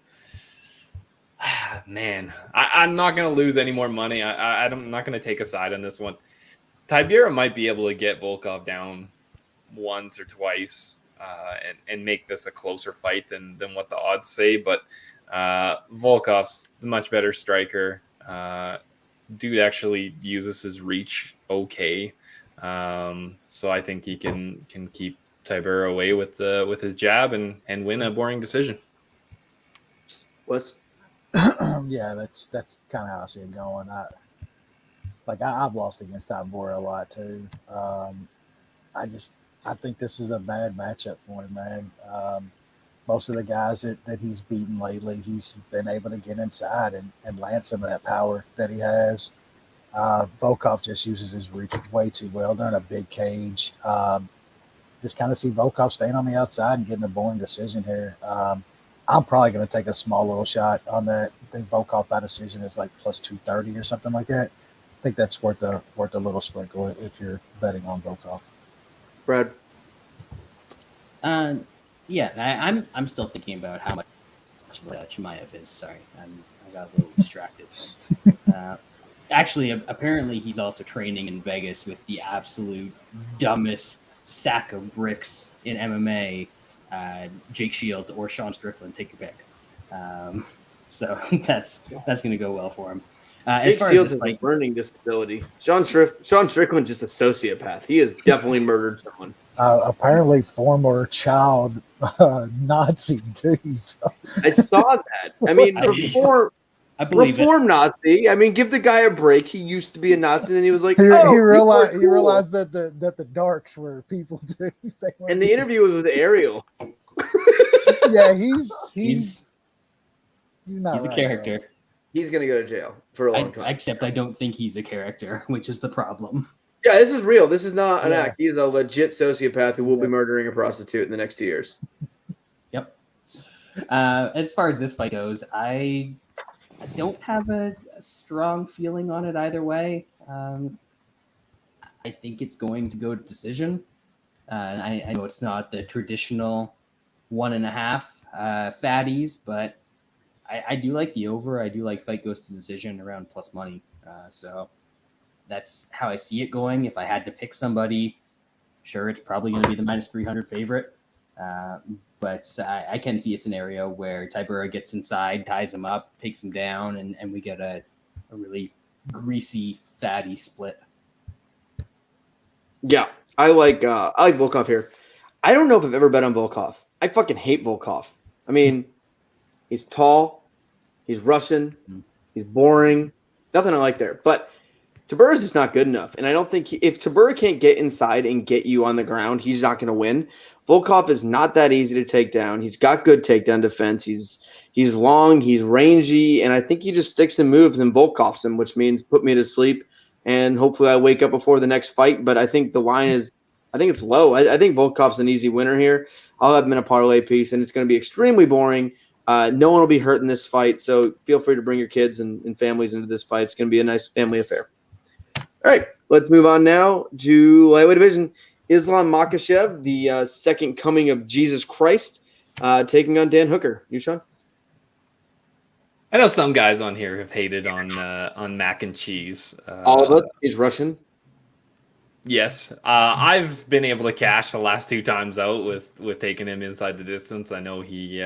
Man, I'm not going to lose any more money. I'm not going to take a side on this one. Tybura might be able to get Volkov down once or twice and make this a closer fight than what the odds say. But Volkov's the much better striker. Dude actually uses his reach okay. So I think he can keep Tybura away with his jab and win a boring decision. Yeah, that's kind of how I see it going. I've lost against Tybura a lot too. I think this is a bad matchup for him, man. Most of the guys that he's beaten lately, he's been able to get inside and land some of that power that he has. Volkov just uses his reach way too well. They're in a big cage. Just kind of see Volkov staying on the outside and getting a boring decision here. I'm probably going to take a small little shot on that. I think Volkov by decision is like plus 230 or something like that. I think that's worth a little sprinkle if you're betting on Volkov. Brad? Yeah, I'm still thinking about how much Chimaev is. Sorry, I got a little distracted. Actually, apparently he's also training in Vegas with the absolute dumbest sack of bricks in MMA, Jake Shields or Sean Strickland. Take your pick. So that's going to go well for him. As Jake far Shields as has a learning disability. Sean Strickland's just a sociopath. He has definitely murdered someone. Apparently former child Nazi too. So. I saw that. I mean, I believe reform Nazi. I mean, give the guy a break. He used to be a Nazi, and he was like, he cool. realized that the darks were people too. And the interview was with Ariel. Yeah, he's not a right, character. bro. He's gonna go to jail for a long time. Except I don't think he's a character, which is the problem. Yeah, this is real. This is not an act. He's a legit sociopath who will be murdering a prostitute in the next 2 years. Yep. As far as this fight goes, I don't have a strong feeling on it either way. I think it's going to go to decision. I know it's not the traditional 1.5 fatties, but I do like the over. I do like fight goes to decision around plus money. So that's how I see it going. If I had to pick somebody, sure, it's probably going to be the -300 favorite. But I can see a scenario where Tybura gets inside, ties him up, takes him down, and we get a really greasy, fatty split. Yeah, I like Volkov here. I don't know if I've ever bet on Volkov. I fucking hate Volkov. I mean, he's tall, he's Russian, he's boring. Nothing I like there. But Tybura's just not good enough. And I don't think if Tybura can't get inside and get you on the ground, he's not going to win. Volkov is not that easy to take down. He's got good takedown defense. He's long, he's rangy, and I think he just sticks and moves and Volkovs him, which means put me to sleep. And hopefully I wake up before the next fight. But I think the line is, I think it's low. I think Volkov's an easy winner here. I'll have him in a parlay piece, and it's going to be extremely boring. No one will be hurt in this fight, so feel free to bring your kids and families into this fight. It's going to be a nice family affair. All right, let's move on now to lightweight division. Islam Makhachev, the second coming of Jesus Christ, taking on Dan Hooker. You, Sean? I know some guys on here have hated on mac and cheese. All of us. He's Russian. Yes, I've been able to cash the last 2 times out with taking him inside the distance. I know he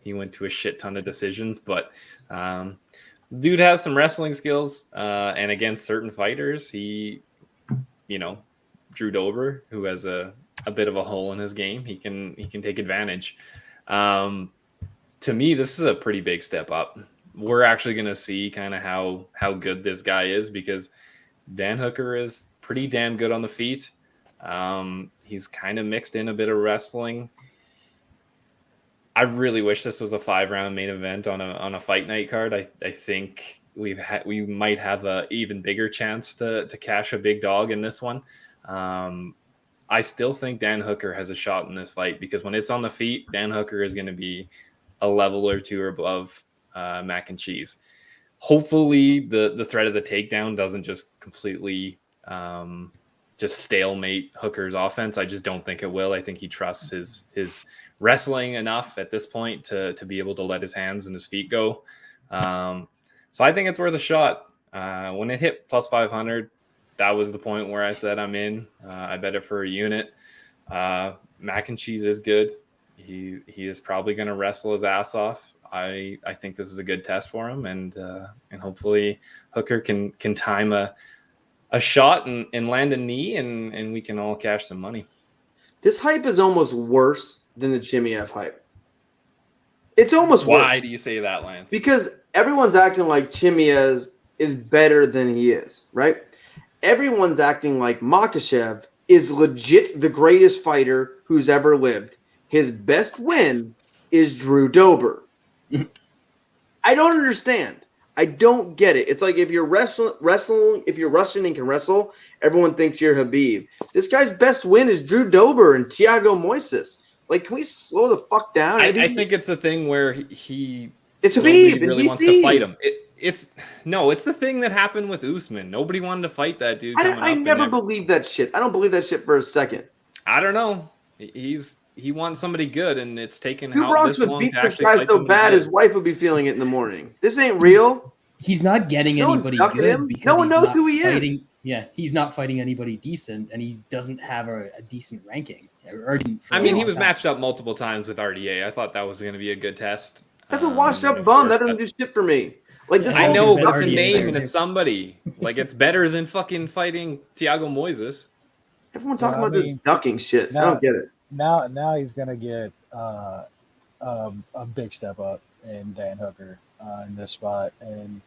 went to a shit ton of decisions, but dude has some wrestling skills, and against certain fighters, he, Drew Dober, who has a bit of a hole in his game, he can take advantage. To me, this is a pretty big step up. We're actually going to see kind of how good this guy is, because Dan Hooker is pretty damn good on the feet. He's kind of mixed in a bit of wrestling. I really wish this was a 5-round main event on a fight night card. I think we might have a even bigger chance to cash a big dog in this one. I still think Dan Hooker has a shot in this fight, because when it's on the feet, Dan Hooker is going to be a level or two above mac and cheese. Hopefully the threat of the takedown doesn't just completely just stalemate Hooker's offense. I just don't think it will. I think he trusts his wrestling enough at this point to be able to let his hands and his feet go. So I think it's worth a shot. When it hit plus 500, that was the point where I said I'm in. I bet it for a unit. Mac and cheese is good. He is probably going to wrestle his ass off. I think this is a good test for him, and hopefully Hooker can time a shot and land a knee, and we can all cash some money. This hype is almost worse than the Chimaev hype. It's almost worse. Why do you say that, Lance? Because everyone's acting like Chimaev is better than he is, right? Everyone's acting like Makhachev is legit the greatest fighter who's ever lived. His best win is Drew Dober. I don't understand. I don't get it. It's like if you're wrestling, if you're Russian and can wrestle, everyone thinks you're Habib. This guy's best win is Drew Dober and Thiago Moises. Like, can we slow the fuck down? I think it's a thing where he it's Habib really wants to fight him. It's the thing that happened with Usman. Nobody wanted to fight that dude. I never believed that shit. I don't believe that shit for a second. I don't know. He wants somebody good, and it's taken Drew how Bronx this would long beat to this actually guy fight so somebody bad good. his wife would be feeling it in the morning. This ain't real. He's not getting No one anybody ducking good him. because No one he's knows not who he is. fighting. Yeah, he's not fighting anybody decent, and he doesn't have a decent ranking. Or didn't for I a mean, long he was time. matched up multiple times with RDA. I thought that was going to be a good test. That's a washed up of bum. course, That doesn't do shit for me. Like this Yeah, I whole know, bet but it's a RDA name there, and too. it's somebody. Like, it's better than fucking fighting Thiago Moises. everyone's Well, talking I about mean, this ducking shit. I now- don't get it. Now he's gonna get a big step up in Dan Hooker in this spot, and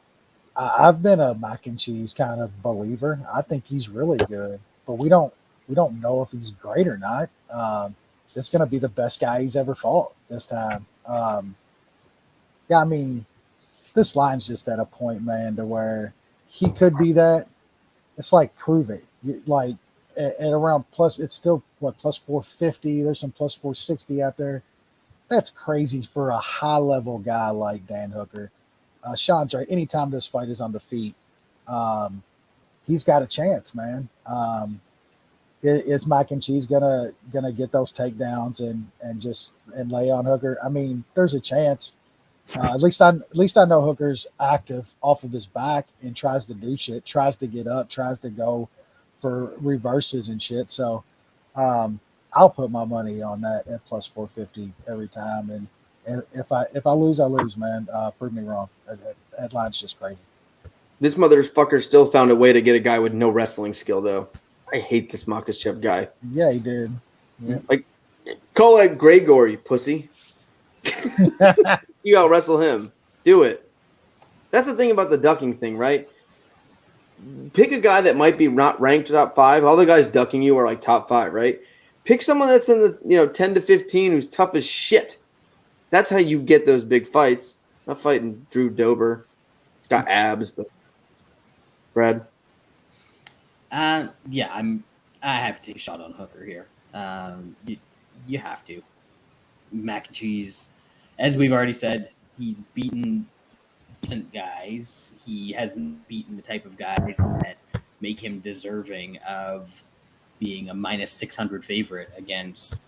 I've been a mac and cheese kind of believer. I think he's really good, but we don't know if he's great or not. It's gonna be the best guy he's ever fought this time. Yeah, I mean, this line's just at a point, man, to where he could be that. It's like prove it. Like at around plus, it's still what plus 450. There's some plus 460 out there. That's crazy for a high level guy like Dan Hooker. Chandra, anytime this fight is on the feet, he's got a chance, man. Is Mac and Cheese gonna get those takedowns and lay on Hooker? I mean, there's a chance. At least I know Hooker's active off of his back and tries to do shit, tries to get up, tries to go for reverses and shit. So I'll put my money on that at plus 450 every time. And if I lose, I lose, man. Prove me wrong. That line's just crazy. This motherfucker still found a way to get a guy with no wrestling skill, though. I hate this Makhachev guy. Yeah, he did. Yeah. Like, call it Gregor, you pussy. You gotta wrestle him. Do it. That's the thing about the ducking thing, right? Pick a guy that might be not ranked top 5. All the guys ducking you are like top 5, right? Pick someone that's in the 10 to 15 who's tough as shit. That's how you get those big fights. Not fighting Drew Dober. He's got abs, but Brad. Yeah, I have to take a shot on Hooker here. You have to. Mac and Cheese, as we've already said, he's beaten decent guys. He hasn't beaten the type of guys that make him deserving of being a minus 600 favorite against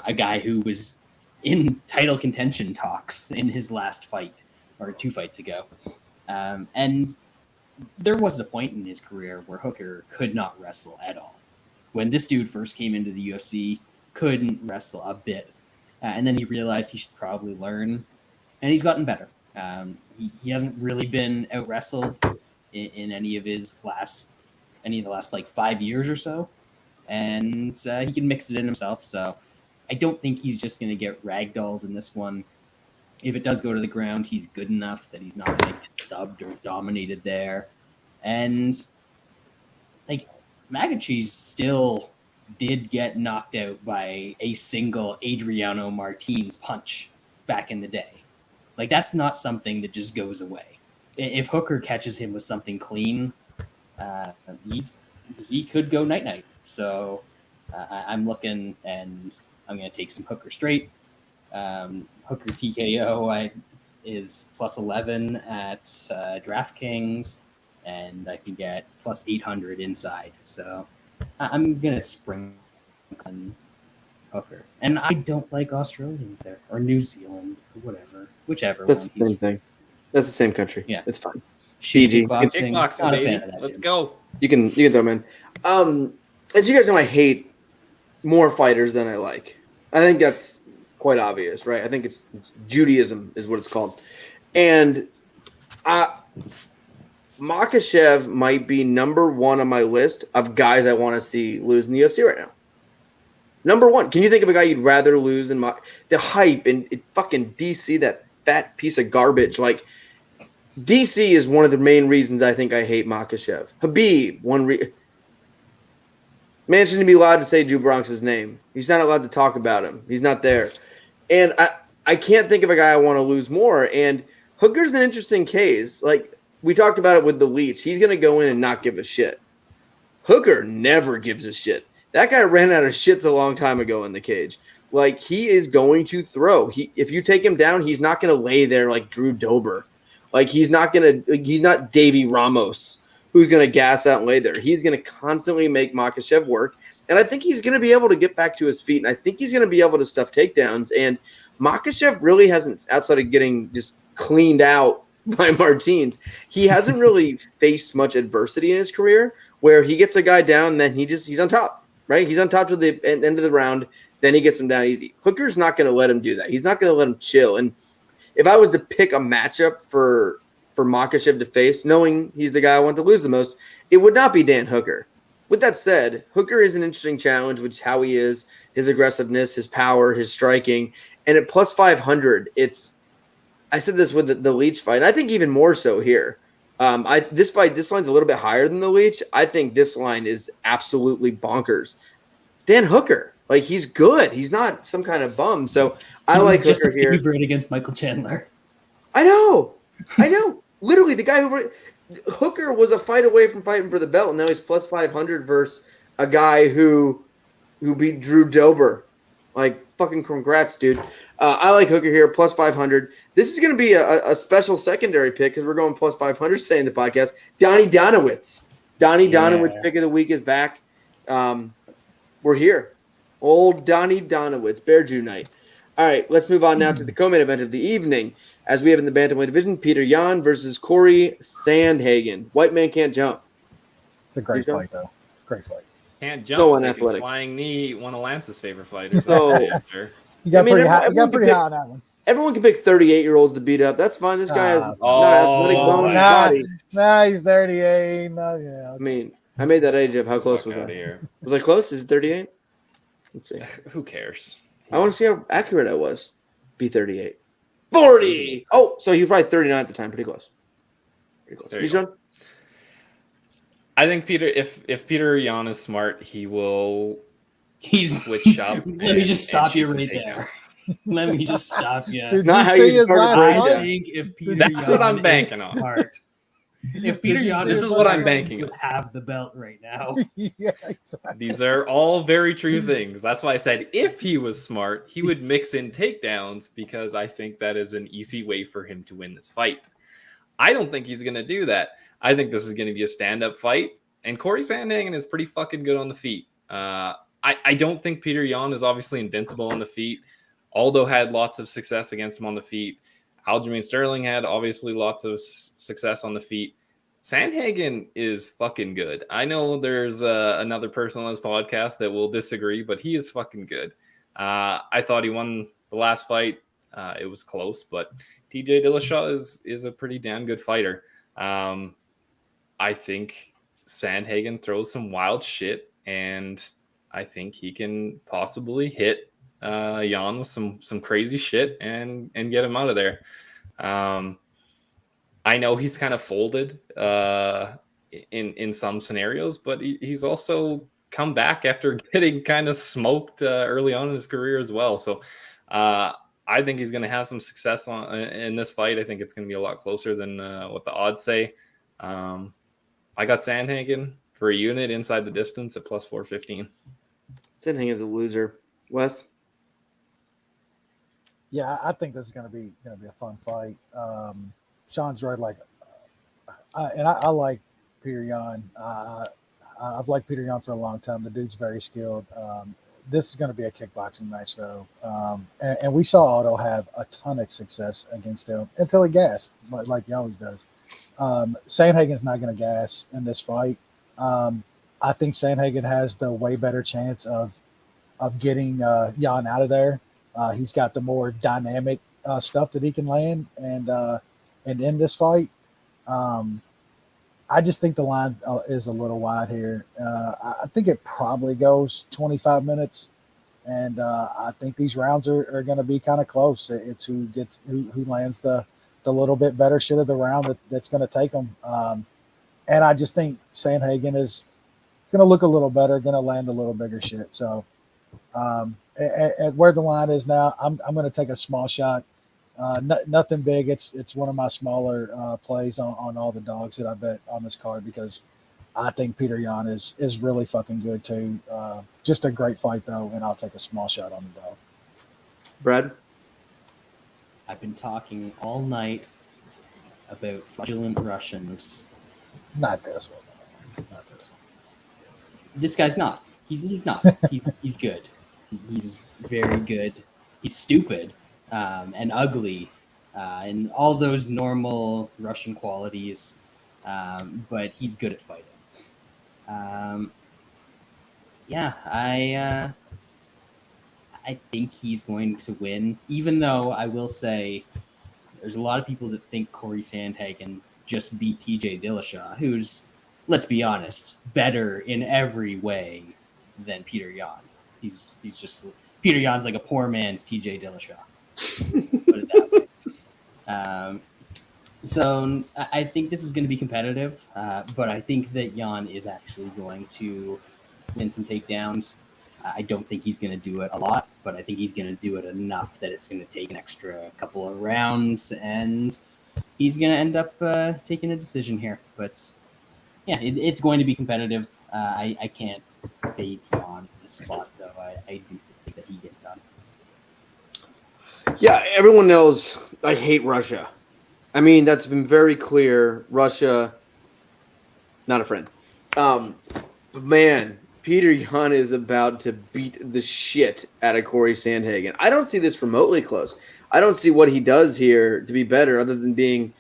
a guy who was in title contention talks in his last fight or 2 fights ago. And there was a point in his career where Hooker could not wrestle at all. When this dude first came into the UFC, couldn't wrestle a bit. And then he realized he should probably learn, and he's gotten better. He hasn't really been out wrestled in any of the last like 5 years or so, and he can mix it in himself. So I don't think he's just going to get ragdolled in this one. If it does go to the ground, he's good enough that he's not going to get subbed or dominated there. And like Mac and Cheese still did get knocked out by a single Adriano Martins punch back in the day. Like, that's not something that just goes away. If Hooker catches him with something clean, he could go night-night. So I'm looking, and I'm going to take some Hooker straight. Hooker TKO is plus 11 at DraftKings, and I can get plus 800 inside. So I'm going to spring on Hooker. And I don't like Australians there, or New Zealand, or whatever. Whichever That's one. the same thing. That's the same country. Yeah. It's fine. Fiji. Kickboxing, Not a fan baby. of that Let's shit. go. You can throw them in. As you guys know, I hate more fighters than I like. I think that's quite obvious, right? I think it's Judaism is what it's called. And Makhachev might be number 1 on my list of guys I want to see lose in the UFC right now. Number 1. Can you think of a guy you'd rather lose than the hype and fucking DC, that fat piece of garbage? Like, DC is one of the main reasons I think I hate Makhachev. Khabib, man shouldn't be allowed to say Drew Bronx's name. He's not allowed to talk about him. He's not there. And I can't think of a guy I want to lose more. And Hooker's an interesting case. Like, we talked about it with the Leech. He's going to go in and not give a shit. Hooker never gives a shit. That guy ran out of shits a long time ago in the cage. Like, he is going to throw. If you take him down, he's not going to lay there like Drew Dober. Like, he's not Davey Ramos, who's going to gas out and lay there. He's going to constantly make Makhachev work. And I think he's going to be able to get back to his feet. And I think he's going to be able to stuff takedowns. And Makhachev really hasn't, outside of getting just cleaned out by Martins, he hasn't really faced much adversity in his career. where he gets a guy down, then he's on top, right? He's on top to the end of the round, then he gets him down easy. Hooker's not going to let him do that. He's not going to let him chill. And if I was to pick a matchup for Makhachev to face, knowing he's the guy I want to lose the most, it would not be Dan Hooker. With that said, Hooker is an interesting challenge, which is how he is, his aggressiveness, his power, his striking. And at plus 500, I said this with the Leach fight, and I think even more so here. This line's a little bit higher than the Leach. I think this line is absolutely bonkers. It's Dan Hooker. Like, he's good. He's not some kind of bum. So I like Hooker here. Just a favorite against Michael Chandler. I know. Literally, the guy Hooker was a fight away from fighting for the belt, and now he's plus 500 versus a guy who beat Drew Dober. Like, fucking congrats, dude. I like Hooker here, plus 500. This is going to be a special secondary pick because we're going plus 500 today in the podcast. Donny Donowitz. Donowitz pick of the week is back. We're here. Old Donny Donowitz, Bear Jew night. All right, let's move on now to the co-main event of the evening. As we have in the bantamweight division, Peter Yan versus Corey Sandhagen. White man can't jump. It's a great fight, though. Great fight. Can't jump. So unathletic. Flying knee, one of Lance's favorite fighters. So, sure. You got pretty high on that one. Everyone can pick 38-year-olds to beat up. That's fine. This guy has not athletic bone in his body. Nah, he's 38. No, yeah. I mean, I made that age up. How close was I? Here. Was I close? Is it 38? Let's see. Who cares? I want to see how accurate I was. Be 38. 40! Oh, so you're probably 39 at the time. Pretty close. There you go. I think if Peter Yan is smart, he will switch up. Let me just stop you right there. Let me just stop you. Did Not you how see you his started last breakdown. I fight? think if Peter That's Yan what I'm banking is on. smart, if Peter Yan This is is what I'm smart, banking he on. would have the belt right now. Yeah, exactly. These are all very true things. That's why I said if he was smart, he would mix in takedowns because I think that is an easy way for him to win this fight. I don't think he's going to do that. I think this is going to be a stand-up fight, and Corey Sandhagen is pretty fucking good on the feet. I don't think Peter Yan is obviously invincible on the feet. Aldo had lots of success against him on the feet. Aljamain Sterling had obviously lots of success on the feet. Sandhagen is fucking good. I know there's another person on this podcast that will disagree, but he is fucking good. I thought he won the last fight. It was close, but TJ Dillashaw is a pretty damn good fighter. I think Sandhagen throws some wild shit, and I think he can possibly hit Yan with some crazy shit and get him out of there. I know he's kind of folded in some scenarios, but he's also come back after getting kind of smoked early on in his career as well. So I think he's going to have some success in this fight. I think it's going to be a lot closer than what the odds say. I got Sandhagen for a unit inside the distance at plus 415. Sandhagen's a loser. Wes? Yeah, I think this is going to be a fun fight. Sean's right. I like Peter Yan. I've liked Peter Yan for a long time. The dude's very skilled. This is going to be a kickboxing match, though. And we saw Otto have a ton of success against him until he gassed, like he always does. Sandhagen's not going to gas in this fight. I think Sandhagen has the way better chance of getting Yan out of there. He's got the more dynamic stuff that he can land, and in this fight, I just think the line is a little wide here. I think it probably goes 25 minutes, and I think these rounds are going to be kind of close. It's who lands the little bit better shit of the round that's going to take them. And I just think Sandhagen is going to look a little better, going to land a little bigger shit. So at where the line is now, I'm going to take a small shot. Nothing big. It's one of my smaller plays on all the dogs that I bet on this card because I think Peter Yan is really fucking good too. Just a great fight though, and I'll take a small shot on the dog. Brad? I've been talking all night about fraudulent Russians. Not this one. Not this one. This guy's not. He's not. He's good. He's very good. He's stupid and ugly and all those normal Russian qualities, but he's good at fighting. Yeah, I think he's going to win, even though I will say there's a lot of people that think Corey Sandhagen just beat TJ Dillashaw, who's, let's be honest, better in every way than Peter Yan. He's just, Peter Yan's like a poor man's TJ Dillashaw. Put it that way. So I think this is going to be competitive, but I think that Yan is actually going to win some takedowns. I don't think he's going to do it a lot, but I think he's going to do it enough that it's going to take an extra couple of rounds, and he's going to end up taking a decision here. But yeah, it's going to be competitive. I can't fade on this spot, though. I do think that he gets done. Yeah, everyone knows I hate Russia. I mean, that's been very clear. Russia, not a friend. Man, Peter Yan is about to beat the shit out of Corey Sandhagen. I don't see this remotely close. I don't see what he does here to be better other than being,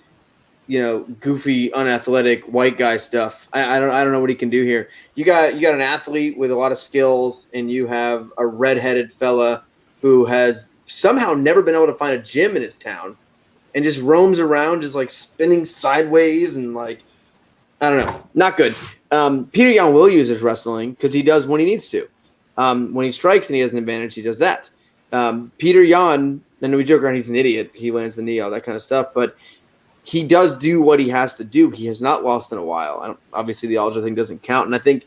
goofy, unathletic, white guy stuff. I don't know what he can do here. You got an athlete with a lot of skills, and you have a redheaded fella who has somehow never been able to find a gym in his town and just roams around just like spinning sideways and like, I don't know, not good. Peter Yan will use his wrestling because he does when he needs to. When he strikes and he has an advantage, he does that. Peter Yan, and we joke around, he's an idiot. He lands the knee, all that kind of stuff. But he does do what he has to do. He has not lost in a while. Obviously, the Alger thing doesn't count. And I think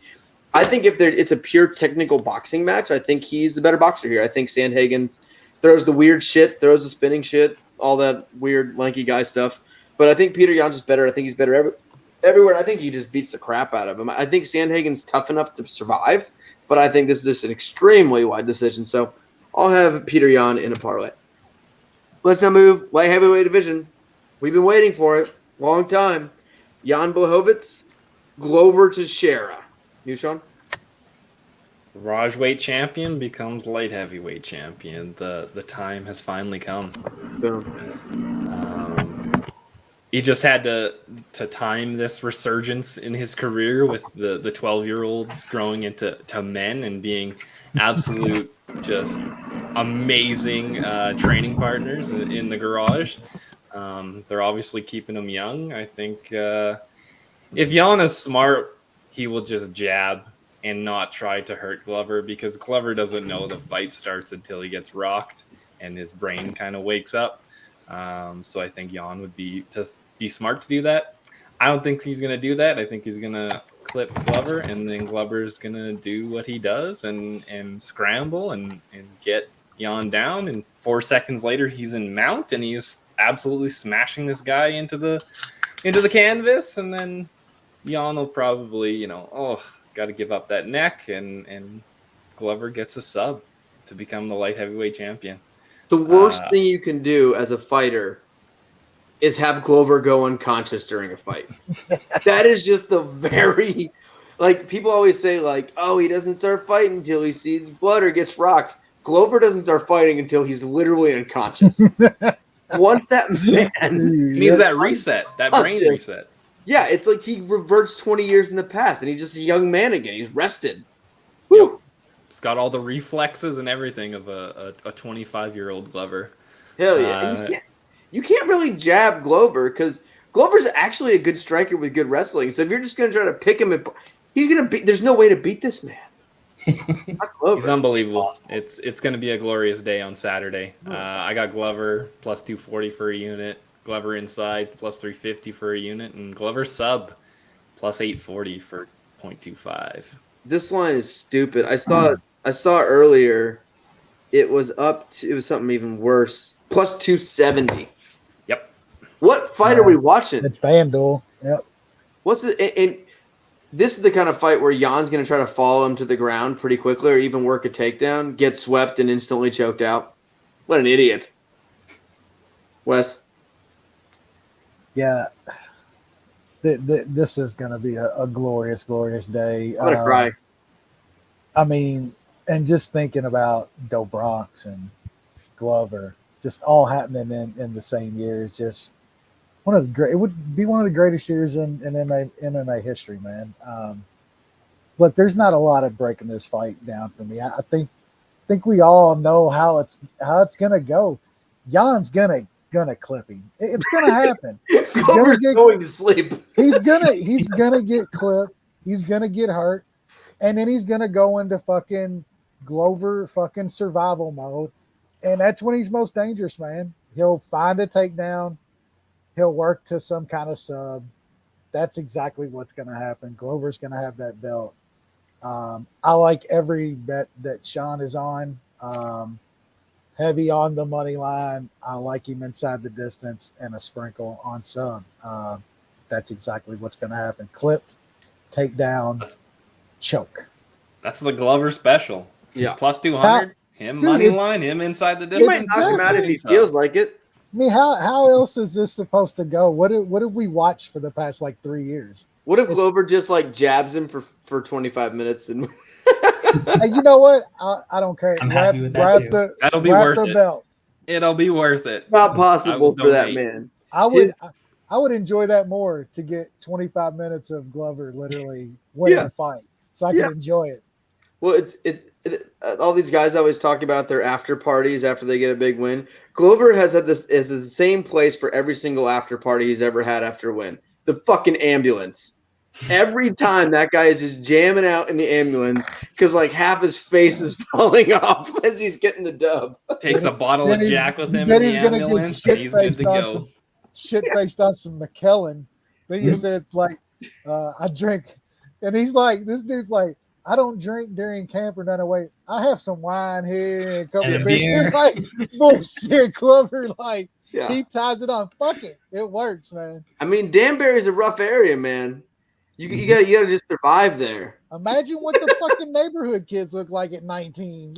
if it's a pure technical boxing match, I think he's the better boxer here. I think Sandhagen throws the weird shit, throws the spinning shit, all that weird lanky guy stuff. But I think Peter Yan's just better. I think he's better everywhere. I think he just beats the crap out of him. I think Sandhagen's tough enough to survive, but I think this is just an extremely wide decision. So I'll have Peter Yan in a parlay. Let's now move light heavyweight division. We've been waiting for it long time. Jan Blachowicz, Glover Teixeira. You, Sean? Rajweight champion becomes light heavyweight champion. The time has finally come. He just had to time this resurgence in his career with the 12-year-olds growing into men and being absolute just amazing training partners in the garage. They're obviously keeping him young. I think if Jan is smart, he will just jab and not try to hurt Glover, because Glover doesn't know the fight starts until he gets rocked and his brain kind of wakes up. So I think Jan would be smart to do that. I don't think he's going to do that. I think he's going to clip Glover, and then Glover's going to do what he does and scramble and get Jan down. And 4 seconds later, he's in mount and he's absolutely smashing this guy into the canvas. And then Jan will probably, got to give up that neck, and Glover gets a sub to become the light heavyweight champion. The worst thing you can do as a fighter is have Glover go unconscious during a fight. That is just the very, people always say, he doesn't start fighting until he sees blood or gets rocked. Glover doesn't start fighting until he's literally unconscious. Once that man needs that reset, that brain reset. Yeah, it's like he reverts 20 years in the past, and he's just a young man again. He's rested. Woo. Yep. He's got all the reflexes and everything of a 25-year-old Glover. Hell yeah. You can't really jab Glover, because Glover's actually a good striker with good wrestling. So if you're just going to try to pick him, he's going to beat. There's no way to beat this man. He's unbelievable. Awesome. It's going to be a glorious day on Saturday. I got Glover plus 240 for a unit, Glover inside plus 350 for a unit, and Glover sub plus 840 for 0.25. This line is stupid. I saw earlier. It was something even worse. Plus 270. Yep. What fight are we watching? It's FanDuel. Yep. What's it? And this is the kind of fight where Jan's going to try to follow him to the ground pretty quickly, or even work a takedown, get swept, and instantly choked out. What an idiot. Wes? Yeah. This is going to be a glorious, glorious day. I'm going to cry. I mean, and just thinking about Do Bronx and Glover, just all happening in the same year is just it would be one of the greatest years in MMA history, man. look, there's not a lot of breaking this fight down for me. I think we all know how it's gonna go. Jan's gonna clip him. It's gonna happen. Glover's going to sleep. He's gonna get clipped. He's gonna get hurt, and then he's gonna go into fucking Glover fucking survival mode, and that's when he's most dangerous, man. He'll find a takedown. He'll work to some kind of sub. That's exactly what's gonna happen. Glover's gonna have that belt. I like every bet that Sean is on. Heavy on the money line. I like him inside the distance and a sprinkle on sub. That's exactly what's going to happen. Clipped, takedown, choke. That's the Glover special. Yeah. He's plus 200. Him money line. Him inside the He might distance. knock him out if he feels like it. I mean, how else is this supposed to go? What have we watched for the past 3 years? What if Glover just jabs him for 25 minutes and Hey, you know what? I don't care. I'm happy with that too. That'll be wrap worth the it. belt. It'll be worth it. not possible for that donate. man? I would enjoy that more, to get 25 minutes of Glover literally winning a fight, so I can enjoy it. Well, it's all these guys always talk about their after parties after they get a big win. Glover has had this is the same place for every single after party he's ever had after a win. The fucking ambulance. Every time that guy is just jamming out in the ambulance because half his face is falling off as he's getting the dub. Takes a bottle of Jack with him in Then the he's gonna ambulance, get and he's good to go. Shit-faced on some McKellen. Then you said I drink, and he's this dude's I don't drink during camp or none away. I have some wine here and a couple of beers. Bullshit, Glover. He ties it on. Fuck it, it works, man. I mean, Danbury's a rough area, man. You gotta just survive there. Imagine what the fucking neighborhood kids look like at 19.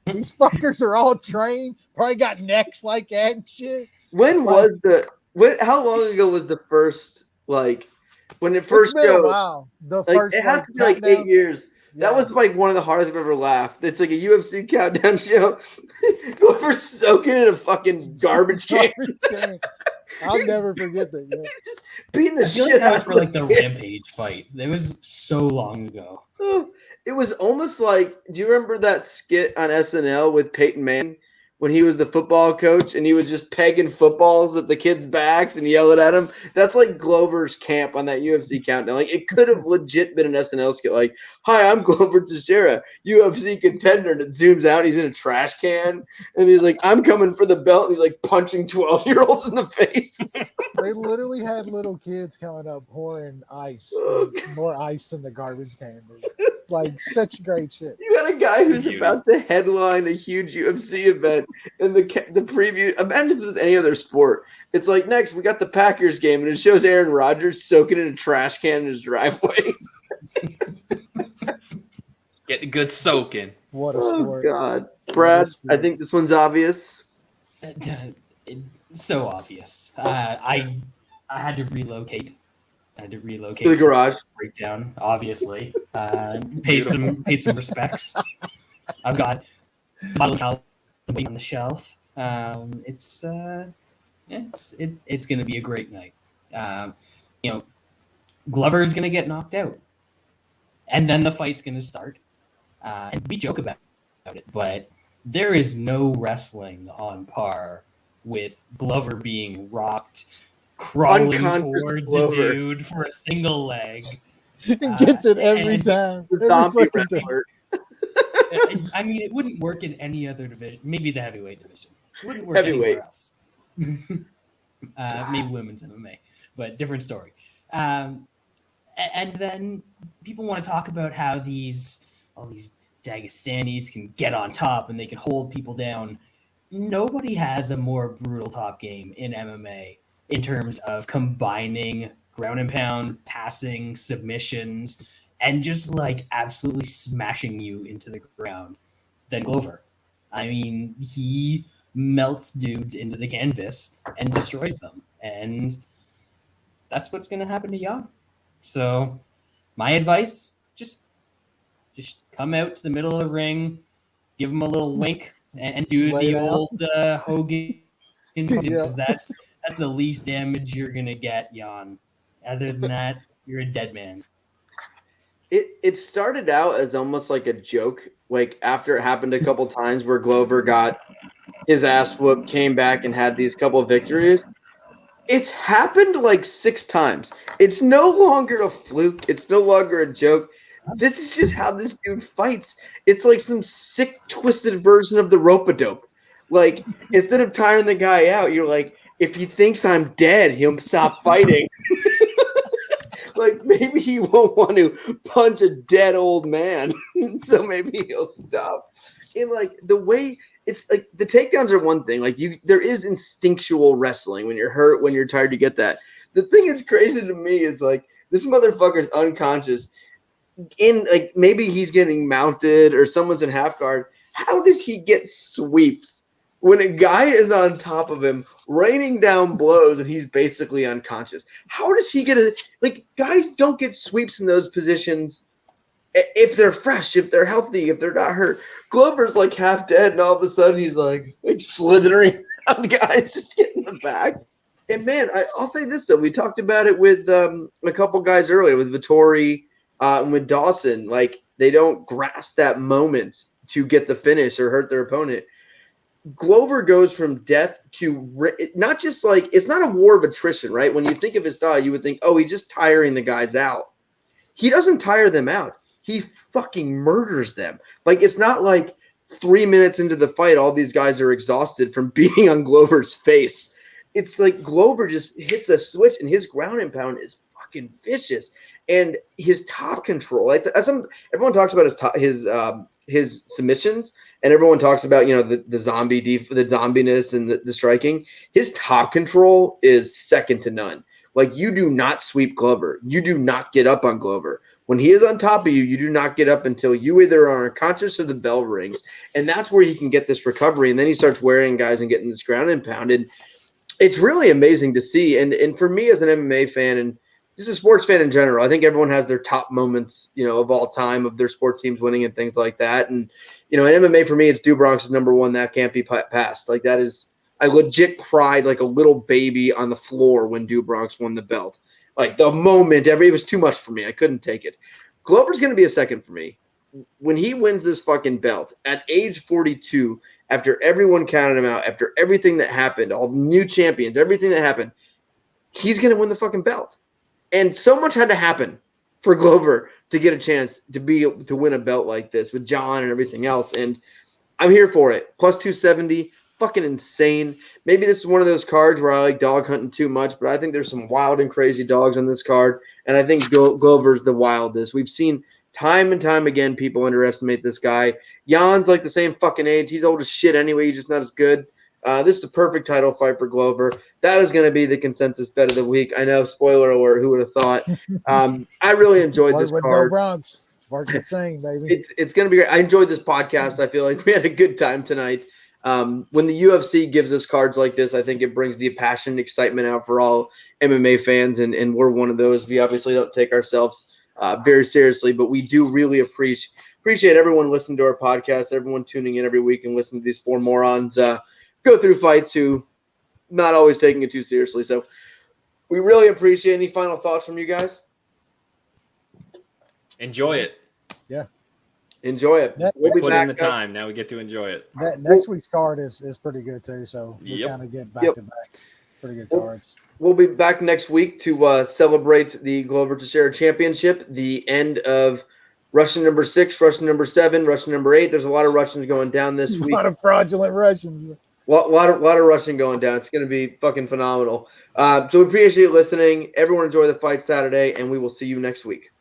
These fuckers are all trained, probably got necks like that and shit. How long ago was the first when it first It's been goes? a while. It has to be 8 years. Yeah. That was one of the hardest I've ever laughed. It's a UFC countdown show. Glover's soaking in a fucking garbage can. I'll never forget that. Yeah. Just beating the shit that out was for the Rampage fight. It was so long ago. It was almost do you remember that skit on SNL with Peyton Manning when he was the football coach and he was just pegging footballs at the kids' backs and yelling at them? That's Glover's camp on that UFC countdown. It could have legit been an SNL skit. Hi, I'm Glover Teixeira, UFC contender, and it zooms out. He's in a trash can and he's I'm coming for the belt. And he's punching 12-year-olds in the face. They literally had little kids coming up pouring ice, more ice in the garbage can. It's such great shit. You got a guy who's about to headline a huge UFC event, and the preview. Imagine if it was any other sport. It's next we got the Packers game, and it shows Aaron Rodgers soaking in a trash can in his driveway. Get a good soaking. What a sport! Oh God, Brad, I think this one's obvious. So obvious. I had to relocate. To the garage. Breakdown, obviously. Pay some respects. I've got a bottle of California on the shelf. It's gonna be a great night. Glover's gonna get knocked out, and then the fight's gonna start. And we joke about it, but there is no wrestling on par with Glover being rocked, crawling towards a dude for a single leg. He gets it every time. Zombie wrestler. I mean, it wouldn't work in any other division. Maybe the heavyweight division. It wouldn't work Heavyweight. anywhere else. Maybe women's MMA, but different story. And then people want to talk about how all these Dagestanis can get on top and they can hold people down. Nobody has a more brutal top game in MMA in terms of combining ground and pound, passing, submissions, and just absolutely smashing you into the ground than Glover. I mean, he melts dudes into the canvas and destroys them. And that's what's going to happen to Jan. So my advice, just come out to the middle of the ring, give him a little wink, and do the old Hogan, because that's the least damage you're going to get, Jan. Other than that, you're a dead man. It started out as almost like a joke, like after it happened a couple times where Glover got his ass whooped, came back and had these couple of victories. It's happened like 6 times. It's no longer a fluke. It's no longer a joke. This is just how this dude fights. It's like some sick, twisted version of the rope-a-dope. Like, instead of tiring the guy out, you're like, if he thinks I'm dead, he'll stop fighting. Like, maybe he won't want to punch a dead old man, so maybe he'll stop. And, like, the way it's like the takedowns are one thing. Like, there is instinctual wrestling when you're hurt, when you're tired, you get that. The thing that's crazy to me is, like, this motherfucker's unconscious. Like, maybe he's getting mounted or someone's in half guard. How does he get sweeps when a guy is on top of him, raining down blows, and he's basically unconscious? How does he get like, guys don't get sweeps in those positions if they're fresh, if they're healthy, if they're not hurt. Glover's like half dead, and all of a sudden he's like slithering around guys, just getting the back. And man, I'll say this though, we talked about it with a couple guys earlier, with Vettori and with Dawson. Like, they don't grasp that moment to get the finish or hurt their opponent. Glover goes from death to not just like, it's not a war of attrition, right? When you think of his style, you would think, oh, he's just tiring the guys out. He doesn't tire them out. He fucking murders them. Like, it's not like 3 minutes into the fight, all these guys are exhausted from being on Glover's face. It's like Glover just hits a switch, and his ground and pound is fucking vicious. And his top control, like everyone talks about his submissions, and everyone talks about, you know, the zombiness and the striking. His top control is second to none. Like, you do not sweep Glover. You do not get up on Glover. When he is on top of you, you do not get up until you either are unconscious or the bell rings. And that's where he can get this recovery. And then he starts wearing guys and getting this ground and pound. And it's really amazing to see. And for me as an MMA fan, and just a sports fan in general, I think everyone has their top moments, you know, of all time, of their sports teams winning and things like that. And, you know, in MMA for me, it's Bronx is number one. That can't be passed. Like, that is, I legit cried like a little baby on the floor when Bronx won the belt. Like, the moment, it was too much for me. I couldn't take it. Glover's going to be a second for me. When he wins this fucking belt at age 42, after everyone counted him out, after everything that happened, all new champions, everything that happened, he's going to win the fucking belt. And so much had to happen for Glover to get a chance to win a belt like this with John and everything else. And I'm here for it. Plus 270. Fucking insane. Maybe this is one of those cards where I like dog hunting too much, but I think there's some wild and crazy dogs on this card, and I think Glover's the wildest. We've seen time and time again people underestimate this guy. Jan's like the same fucking age. He's old as shit anyway. He's just not as good. This is the perfect title fight for Glover. That is going to be the consensus bet of the week. I know, spoiler alert, who would have thought? I really enjoyed this card. Bronx. Work the same, baby. It's going to be great. I enjoyed this podcast. I feel like we had a good time tonight. When the UFC gives us cards like this, I think it brings the passion and excitement out for all MMA fans, and we're one of those. We obviously don't take ourselves very seriously, but we do really appreciate everyone listening to our podcast, everyone tuning in every week and listening to these four morons go through fights who not always taking it too seriously. So we really appreciate. Any final thoughts from you guys? Enjoy it. Yeah. Enjoy it. We'll put in the time. Now we get to enjoy it. Next week's card is pretty good too. So we kind of get back to back. Pretty good cards. We'll be back next week to celebrate the Glover Teixeira Championship, the end of Russian number 6, Russian number 7, Russian number 8. There's a lot of Russians going down this week. A lot of fraudulent Russians. A lot of Russian going down. It's going to be fucking phenomenal. So we appreciate you listening. Everyone enjoy the fight Saturday, and we will see you next week.